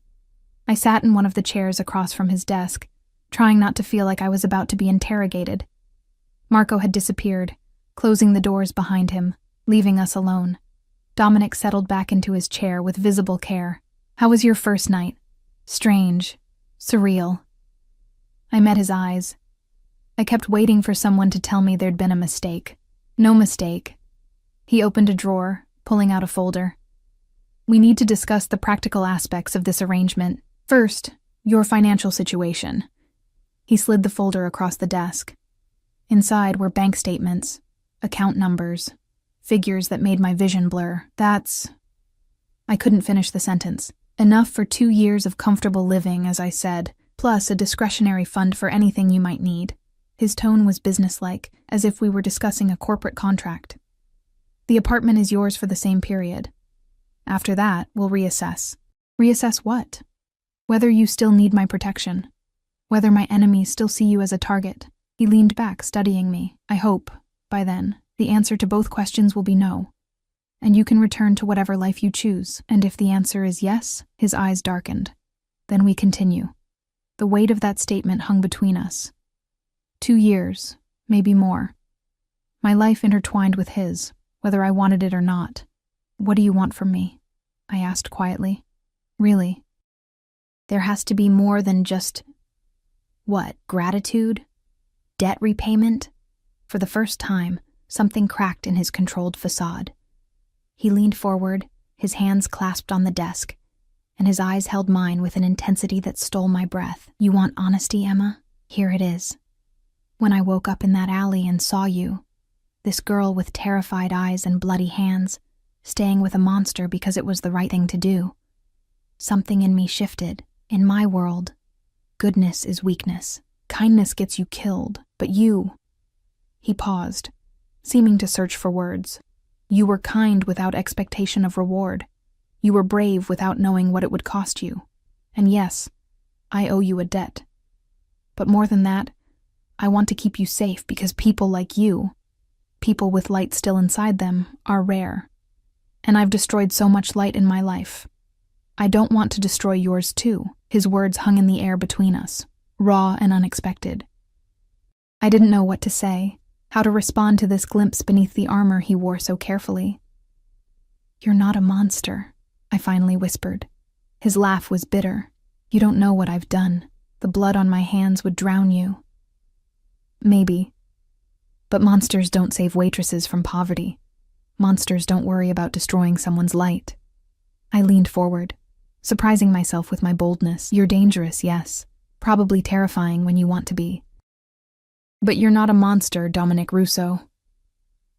S2: I sat in one of the chairs across from his desk, trying not to feel like I was about to be interrogated. Marco had disappeared, closing the doors behind him, leaving us alone. Dominic settled back into his chair with visible care. How was your first night? Strange. Surreal. I met his eyes. I kept waiting for someone to tell me there'd been a mistake. No mistake. He opened a drawer, pulling out a folder. We need to discuss the practical aspects of this arrangement. First, your financial situation. He slid the folder across the desk. Inside were bank statements, account numbers, figures that made my vision blur. I couldn't finish the sentence. Enough for 2 years of comfortable living, as I said, plus a discretionary fund for anything you might need. His tone was businesslike, as if we were discussing a corporate contract. The apartment is yours for the same period. After that, we'll reassess. Reassess what? Whether you still need my protection. Whether my enemies still see you as a target. He leaned back, studying me. I hope, by then, the answer to both questions will be no. And you can return to whatever life you choose. And if the answer is yes, his eyes darkened. Then we continue. The weight of that statement hung between us. 2 years, maybe more. My life intertwined with his, whether I wanted it or not. What do you want from me? I asked quietly. Really? There has to be more than just... What, gratitude? Debt repayment? For the first time, something cracked in his controlled facade. He leaned forward, his hands clasped on the desk, and his eyes held mine with an intensity that stole my breath. You want honesty, Emma? Here it is. When I woke up in that alley and saw you, this girl with terrified eyes and bloody hands, staying with a monster because it was the right thing to do, something in me shifted. In my world, goodness is weakness. Kindness gets you killed, but you... He paused, seeming to search for words. You were kind without expectation of reward. You were brave without knowing what it would cost you. And yes, I owe you a debt. But more than that, I want to keep you safe because people like you, people with light still inside them, are rare. And I've destroyed so much light in my life. I don't want to destroy yours too. His words hung in the air between us, raw and unexpected. I didn't know what to say, how to respond to this glimpse beneath the armor he wore so carefully. You're not a monster, I finally whispered. His laugh was bitter. You don't know what I've done. The blood on my hands would drown you. Maybe. But monsters don't save waitresses from poverty. Monsters don't worry about destroying someone's light. I leaned forward, surprising myself with my boldness. You're dangerous, yes. Probably terrifying when you want to be. But you're not a monster, Dominic Russo.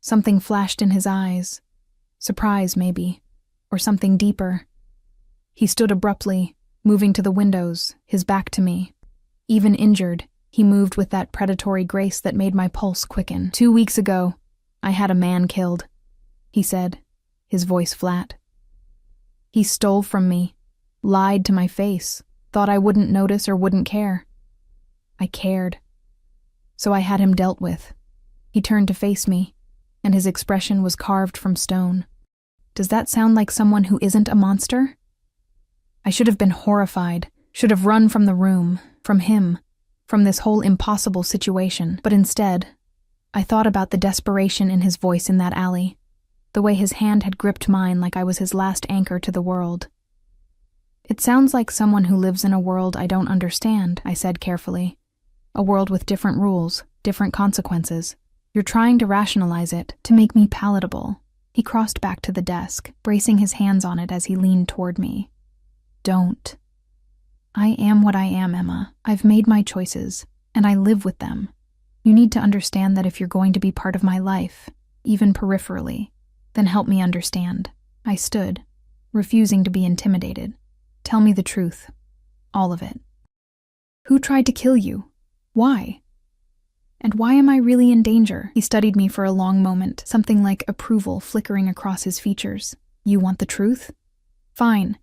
S2: Something flashed in his eyes. Surprise, maybe. Or something deeper. He stood abruptly, moving to the windows, his back to me. Even injured, he moved with that predatory grace that made my pulse quicken. 2 weeks ago, I had a man killed, he said, his voice flat. He stole from me, lied to my face, thought I wouldn't notice or wouldn't care. I cared. So I had him dealt with. He turned to face me, and his expression was carved from stone. Does that sound like someone who isn't a monster? I should have been horrified, should have run from the room, from him, from this whole impossible situation. But instead, I thought about the desperation in his voice in that alley, the way his hand had gripped mine like I was his last anchor to the world. It sounds like someone who lives in a world I don't understand, I said carefully. A world with different rules, different consequences. You're trying to rationalize it, to make me palatable. He crossed back to the desk, bracing his hands on it as he leaned toward me. Don't. I am what I am, Emma. I've made my choices, and I live with them. You need to understand that if you're going to be part of my life, even peripherally, then help me understand. I stood, refusing to be intimidated. Tell me the truth. All of it. Who tried to kill you? Why? And why am I really in danger? He studied me for a long moment, something like approval flickering across his features. You want the truth? Fine.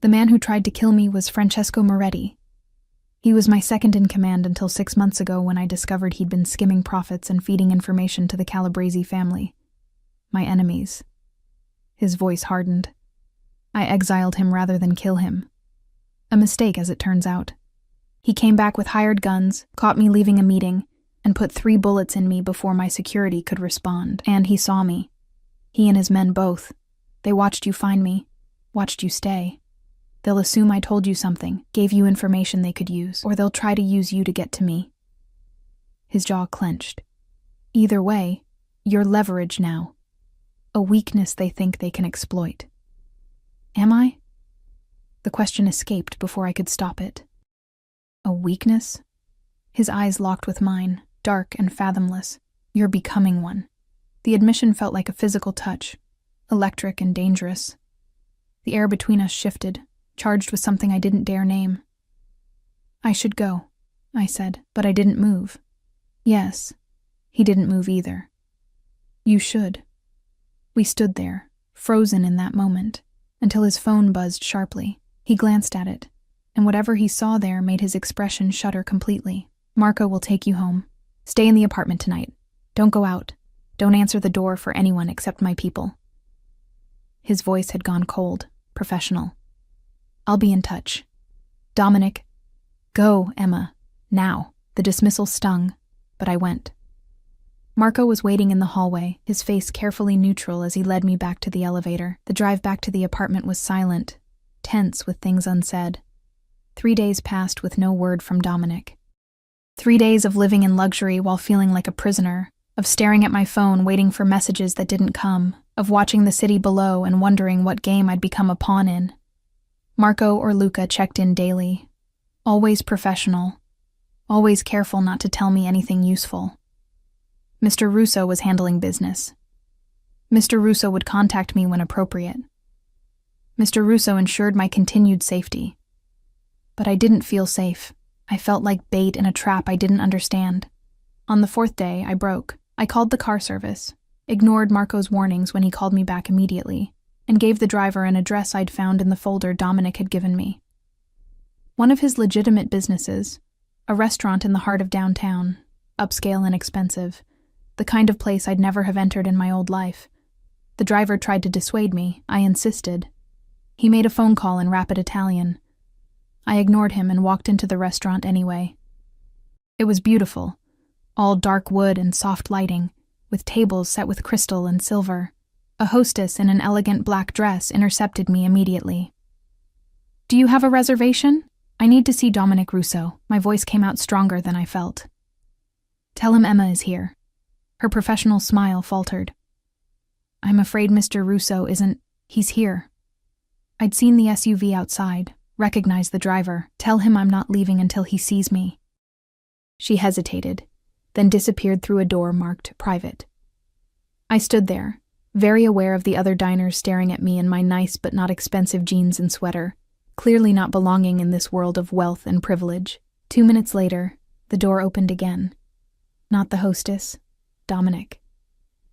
S2: The man who tried to kill me was Francesco Moretti. He was my second in command until 6 months ago when I discovered he'd been skimming profits and feeding information to the Calabrese family. My enemies. His voice hardened. I exiled him rather than kill him. A mistake, as it turns out. He came back with hired guns, caught me leaving a meeting, and put 3 bullets in me before my security could respond. And he saw me. He and his men both. They watched you find me, watched you stay. They'll assume I told you something, gave you information they could use, or they'll try to use you to get to me. His jaw clenched. Either way, you're leverage now. A weakness they think they can exploit. Am I? The question escaped before I could stop it. A weakness? His eyes locked with mine, dark and fathomless. You're becoming one. The admission felt like a physical touch, electric and dangerous. The air between us shifted, charged with something I didn't dare name. I should go, I said, but I didn't move. Yes, he didn't move either. You should. We stood there, frozen in that moment, until his phone buzzed sharply. He glanced at it, and whatever he saw there made his expression shudder completely. Marco will take you home. Stay in the apartment tonight. Don't go out. Don't answer the door for anyone except my people. His voice had gone cold, professional. I'll be in touch. Dominic. Go, Emma. Now. The dismissal stung, but I went. Marco was waiting in the hallway, his face carefully neutral as he led me back to the elevator. The drive back to the apartment was silent, tense with things unsaid. 3 days passed with no word from Dominic. 3 days of living in luxury while feeling like a prisoner, of staring at my phone waiting for messages that didn't come, of watching the city below and wondering what game I'd become a pawn in. Marco or Luca checked in daily, always professional, always careful not to tell me anything useful. Mr. Russo was handling business. Mr. Russo would contact me when appropriate. Mr. Russo ensured my continued safety. But I didn't feel safe. I felt like bait in a trap I didn't understand. On the 4th day, I broke. I called the car service, ignored Marco's warnings when he called me back immediately, and gave the driver an address I'd found in the folder Dominic had given me. One of his legitimate businesses, a restaurant in the heart of downtown, upscale and expensive, the kind of place I'd never have entered in my old life. The driver tried to dissuade me. I insisted. He made a phone call in rapid Italian. I ignored him and walked into the restaurant anyway. It was beautiful, all dark wood and soft lighting, with tables set with crystal and silver. A hostess in an elegant black dress intercepted me immediately. Do you have a reservation? I need to see Dominic Russo. My voice came out stronger than I felt. Tell him Emma is here. Her professional smile faltered. I'm afraid Mr. Russo isn't. He's here. I'd seen the SUV outside, recognized the driver. Tell him I'm not leaving until he sees me. She hesitated, then disappeared through a door marked private. I stood there, very aware of the other diners staring at me in my nice but not expensive jeans and sweater, clearly not belonging in this world of wealth and privilege. 2 minutes later, the door opened again. Not the hostess, Dominic.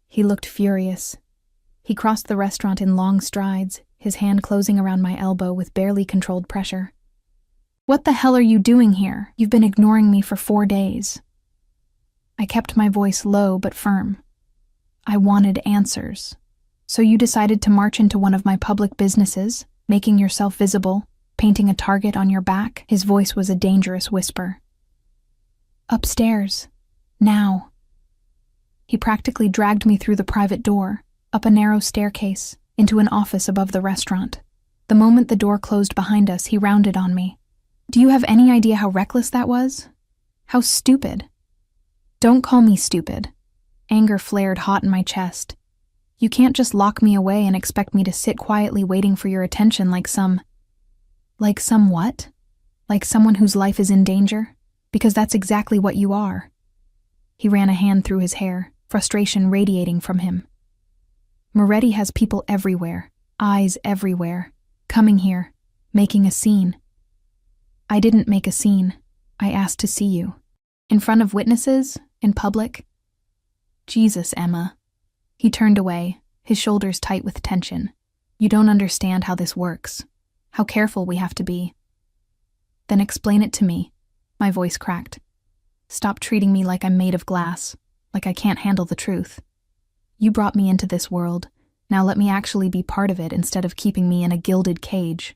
S2: He looked furious. He crossed the restaurant in long strides, his hand closing around my elbow with barely controlled pressure. What the hell are you doing here? You've been ignoring me for 4 days. I kept my voice low but firm. I wanted answers. So you decided to march into one of my public businesses, making yourself visible, painting a target on your back? His voice was a dangerous whisper. Upstairs. Now. He practically dragged me through the private door, up a narrow staircase, into an office above the restaurant. The moment the door closed behind us, he rounded on me. Do you have any idea how reckless that was? How stupid? Don't call me stupid. Anger flared hot in my chest. You can't just lock me away and expect me to sit quietly waiting for your attention like some what? Like someone whose life is in danger? Because that's exactly what you are. He ran a hand through his hair, frustration radiating from him. Moretti has people everywhere, eyes everywhere, coming here, making a scene. I didn't make a scene. I asked to see you. In front of witnesses? In public? Jesus, Emma. He turned away, his shoulders tight with tension. You don't understand how this works, how careful we have to be. Then explain it to me. My voice cracked. Stop treating me like I'm made of glass, like I can't handle the truth. You brought me into this world. Now let me actually be part of it instead of keeping me in a gilded cage.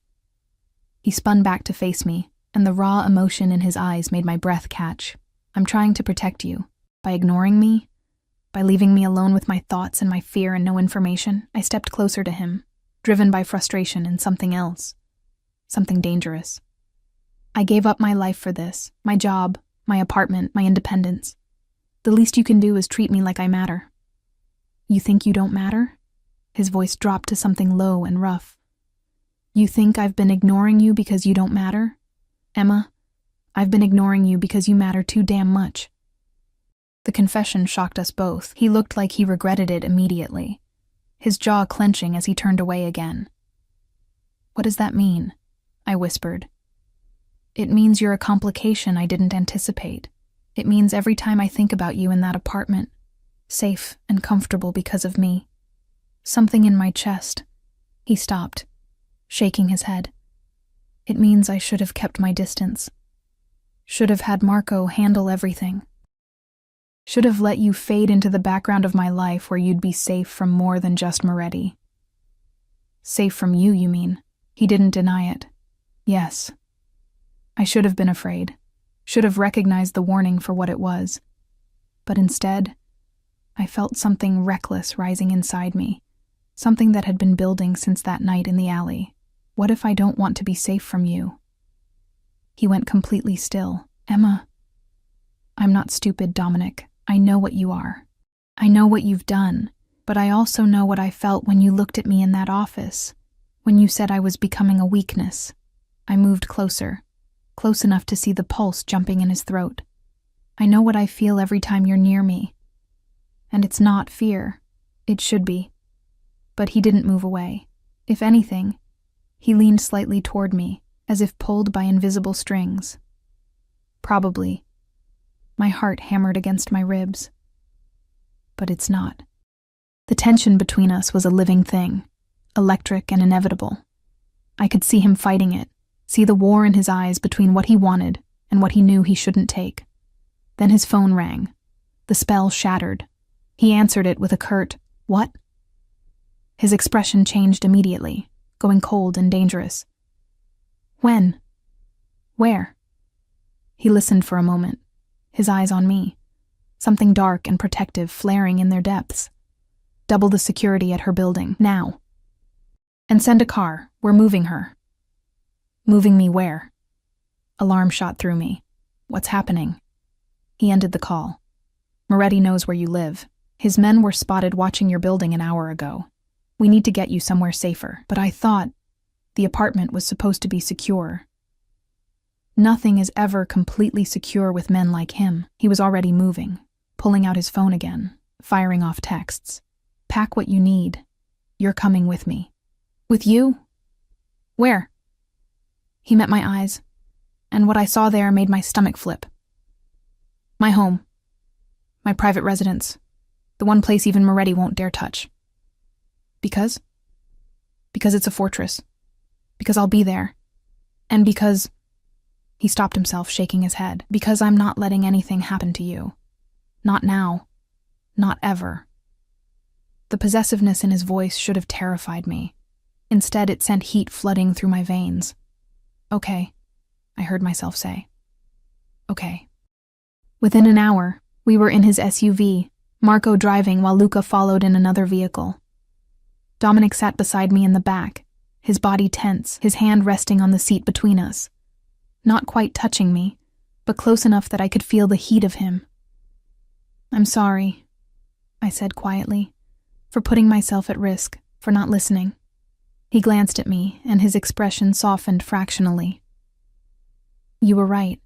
S2: He spun back to face me, and the raw emotion in his eyes made my breath catch. I'm trying to protect you. By ignoring me? By leaving me alone with my thoughts and my fear and no information? I stepped closer to him, driven by frustration and something else. Something dangerous. I gave up my life for this, my job, my apartment, my independence. The least you can do is treat me like I matter. You think you don't matter? His voice dropped to something low and rough. You think I've been ignoring you because you don't matter? Emma, I've been ignoring you because you matter too damn much. The confession shocked us both. He looked like he regretted it immediately, his jaw clenching as he turned away again. What does that mean? I whispered. It means you're a complication I didn't anticipate. It means every time I think about you in that apartment, safe and comfortable because of me. Something in my chest. He stopped, shaking his head. It means I should have kept my distance. Should have had Marco handle everything. Should have let you fade into the background of my life where you'd be safe from more than just Moretti. Safe from you, you mean? He didn't deny it. Yes. I should have been afraid. Should have recognized the warning for what it was. But instead, I felt something reckless rising inside me. Something that had been building since that night in the alley. What if I don't want to be safe from you? He went completely still. Emma. I'm not stupid, Dominic. I know what you are. I know what you've done. But I also know what I felt when you looked at me in that office. When you said I was becoming a weakness. I moved closer. Close enough to see the pulse jumping in his throat. I know what I feel every time you're near me. And it's not fear. It should be. But he didn't move away. If anything, he leaned slightly toward me, as if pulled by invisible strings. Probably. My heart hammered against my ribs. But it's not. The tension between us was a living thing, electric and inevitable. I could see him fighting it, see the war in his eyes between what he wanted and what he knew he shouldn't take. Then his phone rang. The spell shattered. He answered it with a curt, "What?" His expression changed immediately, going cold and dangerous. When? Where? He listened for a moment, his eyes on me, something dark and protective flaring in their depths. Double the security at her building, now. And send a car, we're moving her. Moving me where? Alarm shot through me. What's happening? He ended the call. Moretti knows where you live. His men were spotted watching your building an hour ago. We need to get you somewhere safer. But I thought the apartment was supposed to be secure. Nothing is ever completely secure with men like him. He was already moving, pulling out his phone again, firing off texts. Pack what you need. You're coming with me. With you? Where? He met my eyes, and what I saw there made my stomach flip. My home. My private residence. The one place even Moretti won't dare touch. Because? Because it's a fortress. Because I'll be there. And because... He stopped himself, shaking his head. Because I'm not letting anything happen to you. Not now. Not ever. The possessiveness in his voice should have terrified me. Instead, it sent heat flooding through my veins. Okay, I heard myself say. Okay. Within an hour, we were in his SUV, Marco driving while Luca followed in another vehicle. Dominic sat beside me in the back, his body tense, his hand resting on the seat between us. Not quite touching me, but close enough that I could feel the heat of him. I'm sorry, I said quietly, for putting myself at risk, for not listening. He glanced at me, and his expression softened fractionally. You were right.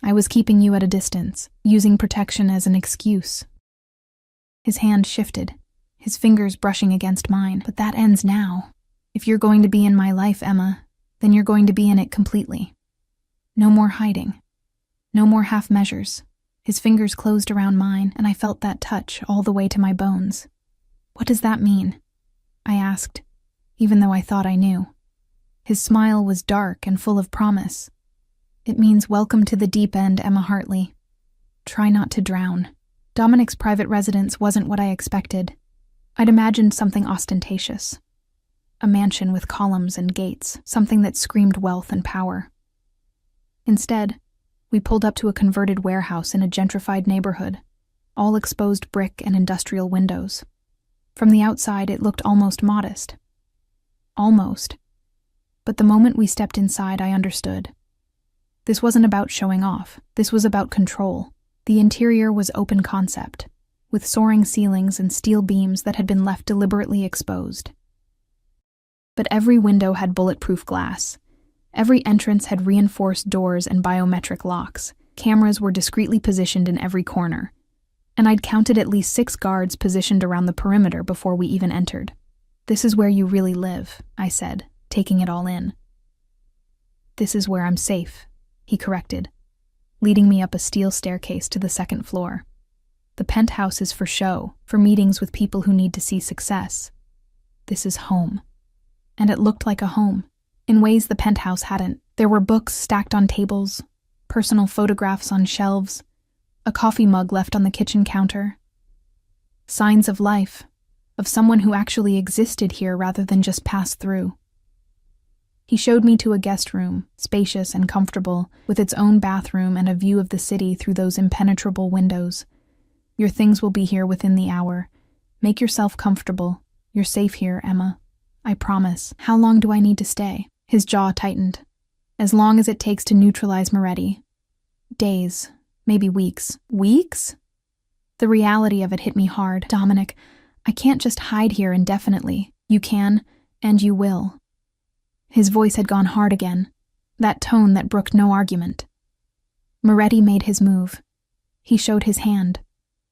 S2: I was keeping you at a distance, using protection as an excuse. His hand shifted, his fingers brushing against mine. But that ends now. If you're going to be in my life, Emma, then you're going to be in it completely. No more hiding. No more half measures. His fingers closed around mine, and I felt that touch all the way to my bones. What does that mean? I asked, even though I thought I knew. His smile was dark and full of promise. It means welcome to the deep end, Emma Hartley. Try not to drown. Dominic's private residence wasn't what I expected. I'd imagined something ostentatious. A mansion with columns and gates, something that screamed wealth and power. Instead, we pulled up to a converted warehouse in a gentrified neighborhood, all exposed brick and industrial windows. From the outside, it looked almost modest. Almost. But the moment we stepped inside, I understood. This wasn't about showing off. This was about control. The interior was open concept, with soaring ceilings and steel beams that had been left deliberately exposed. But every window had bulletproof glass. Every entrance had reinforced doors and biometric locks. Cameras were discreetly positioned in every corner, and I'd counted at least 6 guards positioned around the perimeter before we even entered. This is where you really live, I said, taking it all in. This is where I'm safe, he corrected, leading me up a steel staircase to the 2nd floor. The penthouse is for show, for meetings with people who need to see success. This is home. And it looked like a home, in ways the penthouse hadn't. There were books stacked on tables, personal photographs on shelves, a coffee mug left on the kitchen counter. Signs of life, of someone who actually existed here rather than just passed through. He showed me to a guest room, spacious and comfortable, with its own bathroom and a view of the city through those impenetrable windows. Your things will be here within the hour. Make yourself comfortable. You're safe here, Emma. I promise. How long do I need to stay? His jaw tightened. As long as it takes to neutralize Moretti. Days, maybe weeks. Weeks? The reality of it hit me hard. Dominic, I can't just hide here indefinitely. You can, and you will. His voice had gone hard again, that tone that brooked no argument. Moretti made his move. He showed his hand.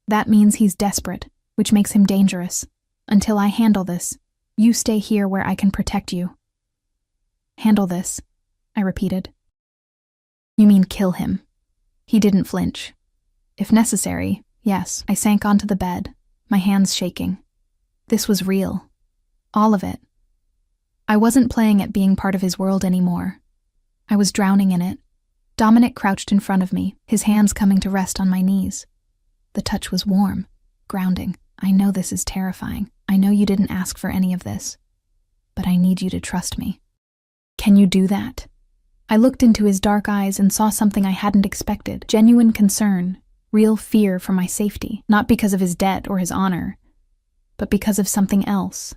S2: That means he's desperate, which makes him dangerous. Until I handle this, you stay here where I can protect you. Handle this, I repeated. You mean kill him? He didn't flinch. If necessary, yes. I sank onto the bed, my hands shaking. This was real. All of it. I wasn't playing at being part of his world anymore. I was drowning in it. Dominic crouched in front of me, his hands coming to rest on my knees. The touch was warm, grounding. I know this is terrifying. I know you didn't ask for any of this. But I need you to trust me. Can you do that? I looked into his dark eyes and saw something I hadn't expected. Genuine concern, real fear for my safety. Not because of his debt or his honor, but because of something else.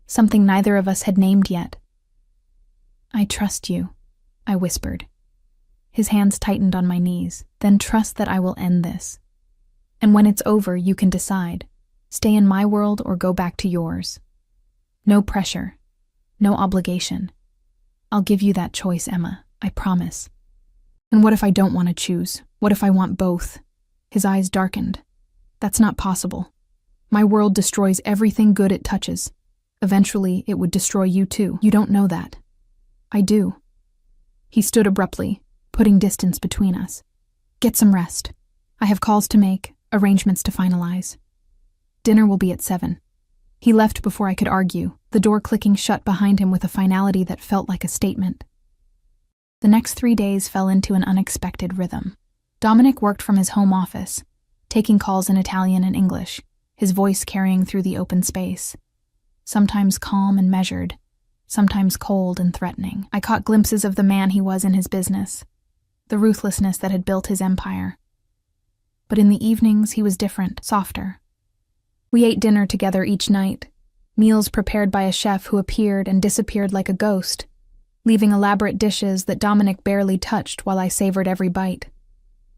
S2: Something neither of us had named yet. I trust you, I whispered. His hands tightened on my knees. Then trust that I will end this. And when it's over, you can decide. Stay in my world or go back to yours. No pressure. No obligation. I'll give you that choice, Emma. I promise. And what if I don't want to choose? What if I want both? His eyes darkened. That's not possible. My world destroys everything good it touches. Eventually, it would destroy you too. You don't know that. I do. He stood abruptly, putting distance between us. Get some rest. I have calls to make, arrangements to finalize. Dinner will be at 7. He left before I could argue, the door clicking shut behind him with a finality that felt like a statement. The next 3 days fell into an unexpected rhythm. Dominic worked from his home office, taking calls in Italian and English, his voice carrying through the open space. Sometimes calm and measured, sometimes cold and threatening. I caught glimpses of the man he was in his business, the ruthlessness that had built his empire. But in the evenings, he was different, softer. We ate dinner together each night, meals prepared by a chef who appeared and disappeared like a ghost, leaving elaborate dishes that Dominic barely touched while I savored every bite.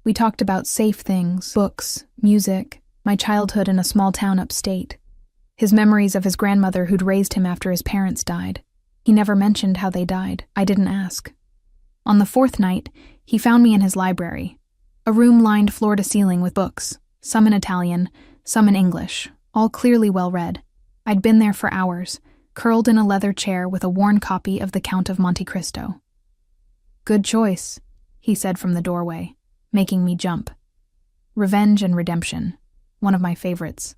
S2: We talked about safe things, books, music, my childhood in a small town upstate, his memories of his grandmother who'd raised him after his parents died. He never mentioned how they died. I didn't ask. On the 4th night, he found me in his library, A room lined floor to ceiling with books, some in Italian, some in English, all clearly well read. I'd been there for hours, curled in a leather chair with a worn copy of The Count of Monte Cristo. "Good choice," he said from the doorway, making me jump. Revenge and redemption, one of my favorites.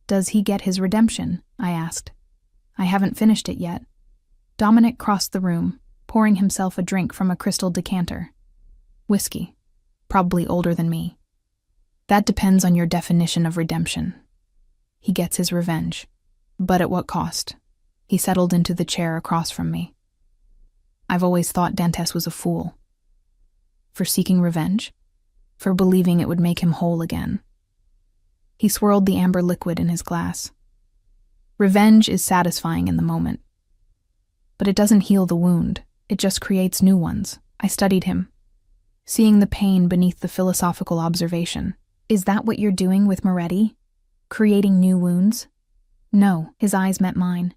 S2: "Does he get his redemption?" I asked. "I haven't finished it yet." Dominic crossed the room, pouring himself a drink from a crystal decanter. "Whiskey. Probably older than me." "That depends on your definition of redemption." "He gets his revenge. But at what cost?" He settled into the chair across from me. "I've always thought Dantes was a fool." "For seeking revenge? For believing it would make him whole again?" He swirled the amber liquid in his glass. "Revenge is satisfying in the moment. But it doesn't heal the wound, it just creates new ones." I studied him, seeing the pain beneath the philosophical observation. "Is that what you're doing with Moretti? Creating new wounds?" "No," his eyes met mine.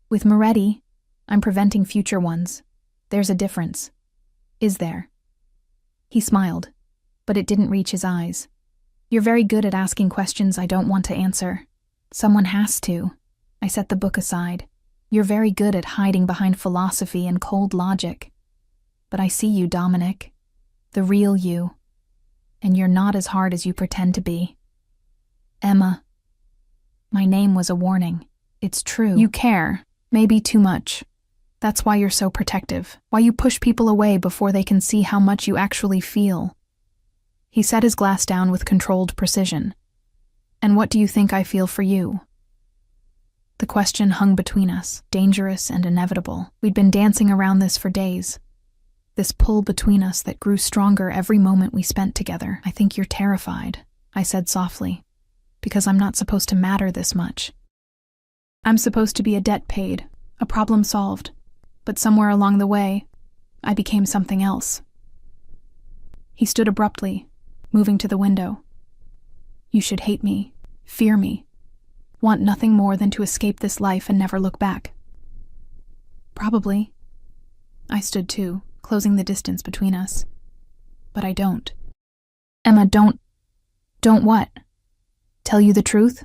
S2: "With Moretti, I'm preventing future ones. There's a difference." "Is there?" He smiled, but it didn't reach his eyes. "You're very good at asking questions I don't want to answer." "Someone has to." I set the book aside. "You're very good at hiding behind philosophy and cold logic. But I see you, Dominic. The real you. And you're not as hard as you pretend to be." "Emma." My name was a warning. "It's true. You care. Maybe too much. That's why you're so protective. Why you push people away before they can see how much you actually feel." He set his glass down with controlled precision. "And what do you think I feel for you?" The question hung between us, dangerous and inevitable. We'd been dancing around this for days. This pull between us that grew stronger every moment we spent together. "I think you're terrified," I said softly, "because I'm not supposed to matter this much. I'm supposed to be a debt paid, a problem solved. But somewhere along the way, I became something else." He stood abruptly, moving to the window. "You should hate me, fear me, want nothing more than to escape this life and never look back." "Probably." I stood too, closing the distance between us. "But I don't." "Emma, don't what? Tell you the truth?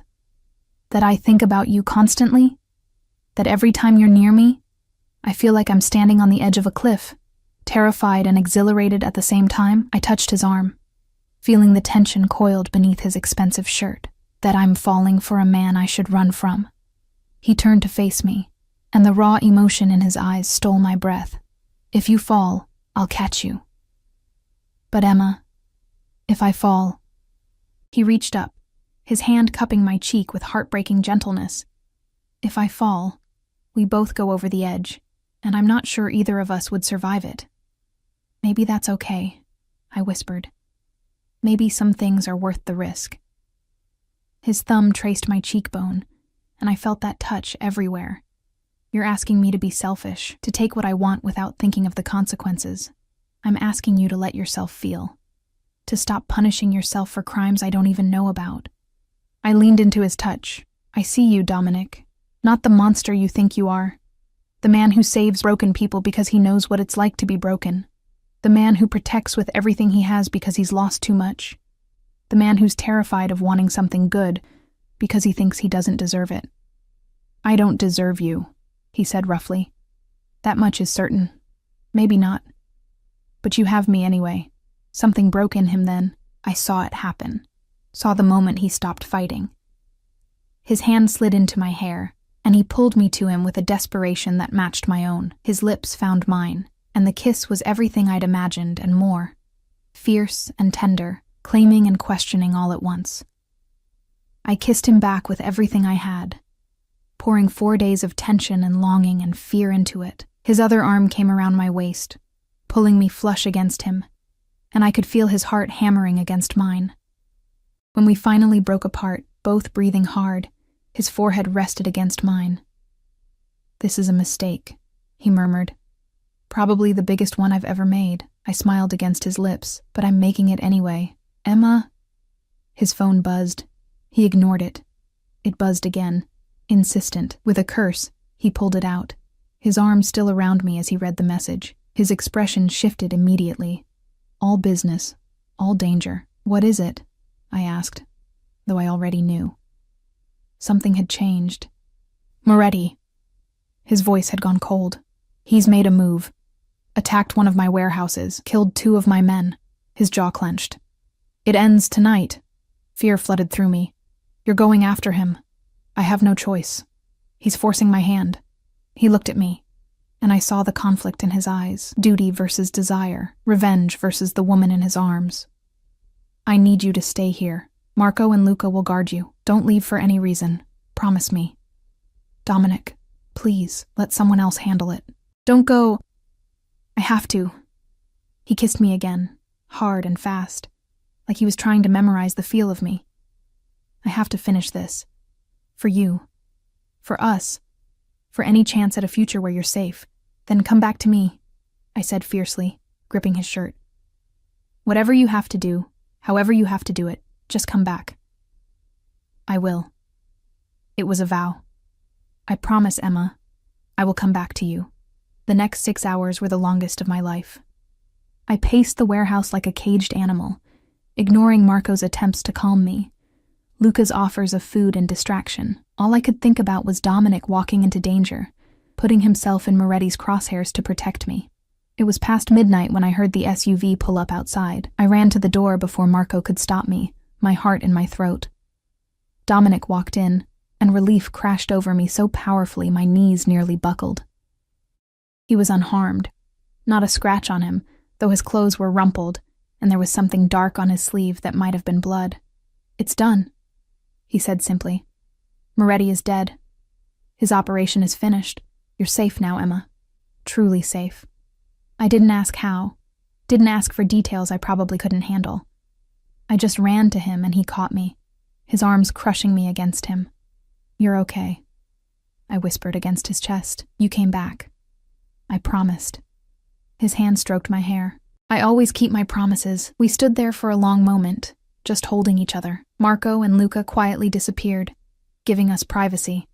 S2: That I think about you constantly? That every time you're near me, I feel like I'm standing on the edge of a cliff, terrified and exhilarated at the same time?" I touched his arm, feeling the tension coiled beneath his expensive shirt. "That I'm falling for a man I should run from." He turned to face me, and the raw emotion in his eyes stole my breath. "If you fall, I'll catch you." "But Emma, if I fall..." He reached up, his hand cupping my cheek with heartbreaking gentleness. "If I fall, we both go over the edge, and I'm not sure either of us would survive it." "Maybe that's okay," I whispered. "Maybe some things are worth the risk." His thumb traced my cheekbone, and I felt that touch everywhere. "You're asking me to be selfish, to take what I want without thinking of the consequences. I'm asking you to let yourself feel, to stop punishing yourself for crimes I don't even know about." I leaned into his touch. "I see you, Dominic. Not the monster you think you are. The man who saves broken people because he knows what it's like to be broken. The man who protects with everything he has because he's lost too much. The man who's terrified of wanting something good because he thinks he doesn't deserve it." "I don't deserve you," he said roughly. "That much is certain. Maybe not. But you have me anyway." Something broke in him then. I saw it happen. Saw the moment he stopped fighting. His hand slid into my hair, and he pulled me to him with a desperation that matched my own. His lips found mine, and the kiss was everything I'd imagined and more. Fierce and tender, claiming and questioning all at once. I kissed him back with everything I had, pouring 4 days of tension and longing and fear into it. His other arm came around my waist, pulling me flush against him, and I could feel his heart hammering against mine. When we finally broke apart, both breathing hard, his forehead rested against mine. "This is a mistake," he murmured. "Probably the biggest one I've ever made." I smiled against his lips, "But I'm making it anyway." "Emma?" His phone buzzed. He ignored it. It buzzed again, insistent. With a curse, he pulled it out, his arm still around me as he read the message. His expression shifted immediately. All business, All danger. What is it? I asked, though I already knew. Something had changed. Moretti. His voice had gone cold. He's made a move. Attacked one of my warehouses, killed 2 of my men. His jaw clenched. It ends tonight. Fear flooded through me. You're going after him. I have no choice. He's forcing my hand. He looked at me, and I saw the conflict in his eyes. Duty versus desire. Revenge versus the woman in his arms. I need you to stay here. Marco and Luca will guard you. Don't leave for any reason. Promise me. Dominic, please, let someone else handle it. Don't go. I have to. He kissed me again, hard and fast, like he was trying to memorize the feel of me. I have to finish this. For you. For us. For any chance at a future where you're safe. Then come back to me, I said fiercely, gripping his shirt. Whatever you have to do, however you have to do it, just come back. I will. It was a vow. I promise, Emma, I will come back to you. The next 6 hours were the longest of my life. I paced the warehouse like a caged animal, ignoring Marco's attempts to calm me, Luca's offers of food and distraction. All I could think about was Dominic walking into danger, putting himself in Moretti's crosshairs to protect me. It was past midnight when I heard the SUV pull up outside. I ran to the door before Marco could stop me, my heart in my throat. Dominic walked in, and relief crashed over me so powerfully my knees nearly buckled. He was unharmed. Not a scratch on him, though his clothes were rumpled, and there was something dark on his sleeve that might have been blood. It's done, he said simply. Moretti is dead. His operation is finished. You're safe now, Emma. Truly safe. I didn't ask how. Didn't ask for details I probably couldn't handle. I just ran to him and he caught me, his arms crushing me against him. You're okay, I whispered against his chest. You came back. I promised. His hand stroked my hair. I always keep my promises. We stood there for a long moment, just holding each other. Marco and Luca quietly disappeared, giving us privacy.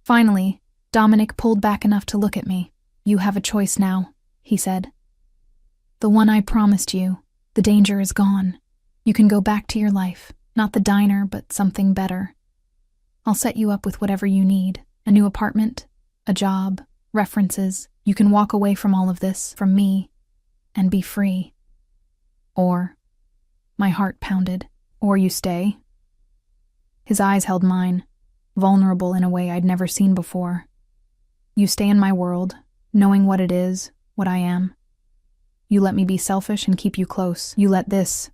S2: Finally, Dominic pulled back enough to look at me. You have a choice now, he said. The one I promised you. The danger is gone. You can go back to your life. Not the diner, but something better. I'll set you up with whatever you need. A new apartment, a job, references. You can walk away from all of this, from me, and be free. Or, my heart pounded, or you stay. His eyes held mine, vulnerable in a way I'd never seen before. You stay in my world, knowing what it is, what I am. You let me be selfish and keep you close. You let this,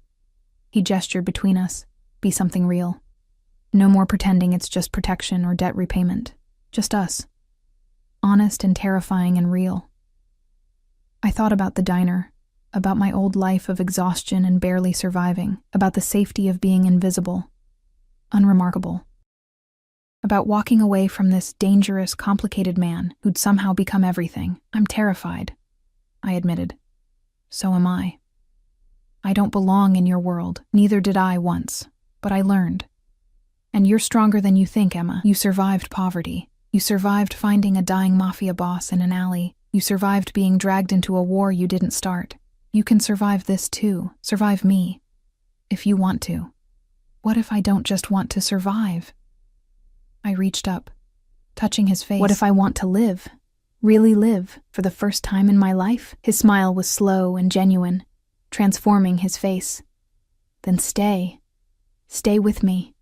S2: he gestured between us, be something real. No more pretending it's just protection or debt repayment. Just us. Honest and terrifying and real. I thought about the diner, about my old life of exhaustion and barely surviving, about the safety of being invisible, unremarkable, about walking away from this dangerous, complicated man who'd somehow become everything. I'm terrified, I admitted. So am I. I don't belong in your world. Neither did I once, but I learned. And you're stronger than you think, Emma. You survived poverty. You survived finding a dying Mafia boss in an alley. You survived being dragged into a war you didn't start. You can survive this too. Survive me. If you want to. What if I don't just want to survive? I reached up, touching his face. What if I want to live? Really live, for the first time in my life? His smile was slow and genuine, transforming his face. Then stay. Stay with me.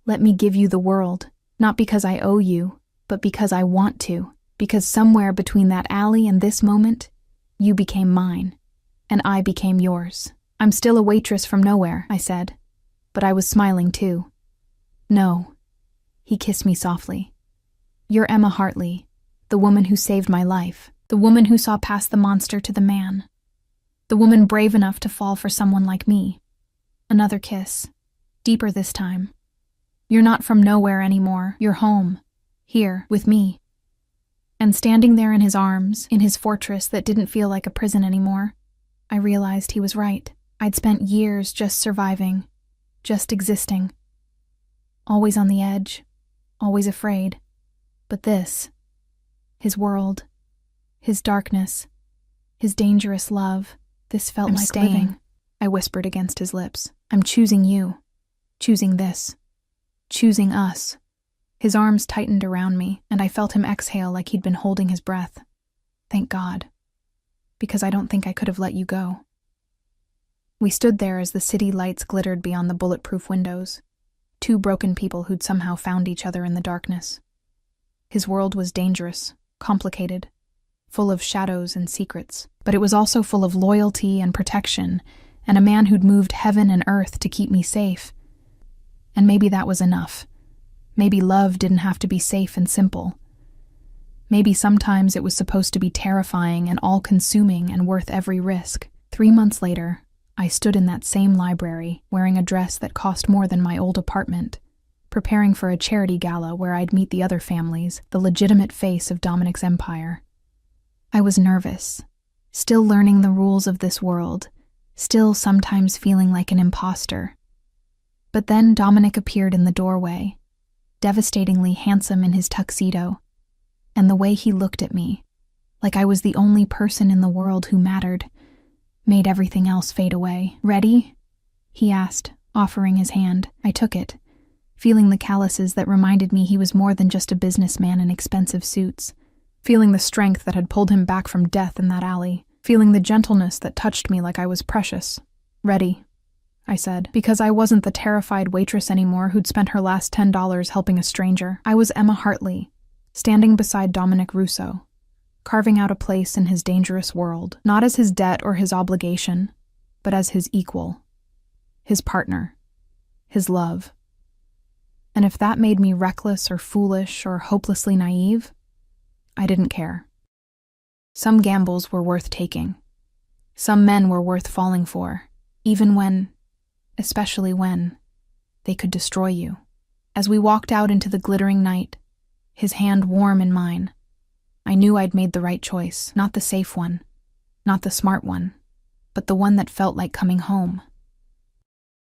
S2: Let me give you the world, not because I owe you, but because I want to, because somewhere between that alley and this moment, you became mine, and I became yours. I'm still a waitress from nowhere, I said, but I was smiling too. No. He kissed me softly. You're Emma Hartley, the woman who saved my life, the woman who saw past the monster to the man, the woman brave enough to fall for someone like me. Another kiss, deeper this time. You're not from nowhere anymore. You're home, here, with me. And standing there in his arms, in his fortress that didn't feel like a prison anymore, I realized he was right. I'd spent years just surviving, just existing. Always on the edge, always afraid. But this, his world, his darkness, his dangerous love, this felt like living. I whispered against his lips. I'm choosing you. Choosing this. Choosing us. His arms tightened around me, and I felt him exhale like he'd been holding his breath. Thank God. Because I don't think I could have let you go. We stood there as the city lights glittered beyond the bulletproof windows. Two broken people who'd somehow found each other in the darkness. His world was dangerous, complicated, full of shadows and secrets, but it was also full of loyalty and protection, and a man who'd moved heaven and earth to keep me safe. And maybe that was enough. Maybe love didn't have to be safe and simple. Maybe sometimes it was supposed to be terrifying and all-consuming and worth every risk. 3 months later, I stood in that same library, wearing a dress that cost more than my old apartment, preparing for a charity gala where I'd meet the other families, the legitimate face of Dominic's empire. I was nervous, still learning the rules of this world, still sometimes feeling like an imposter. But then Dominic appeared in the doorway, devastatingly handsome in his tuxedo, and the way he looked at me, like I was the only person in the world who mattered, made everything else fade away. Ready? He asked, offering his hand. I took it, feeling the calluses that reminded me he was more than just a businessman in expensive suits, feeling the strength that had pulled him back from death in that alley, feeling the gentleness that touched me like I was precious. Ready, I said, because I wasn't the terrified waitress anymore who'd spent her last $10 helping a stranger. I was Emma Hartley, standing beside Dominic Russo, carving out a place in his dangerous world, not as his debt or his obligation, but as his equal, his partner, his love. And if that made me reckless or foolish or hopelessly naive, I didn't care. Some gambles were worth taking. Some men were worth falling for, even when, especially when, they could destroy you. As we walked out into the glittering night, his hand warm in mine, I knew I'd made the right choice, not the safe one, not the smart one, but the one that felt like coming home.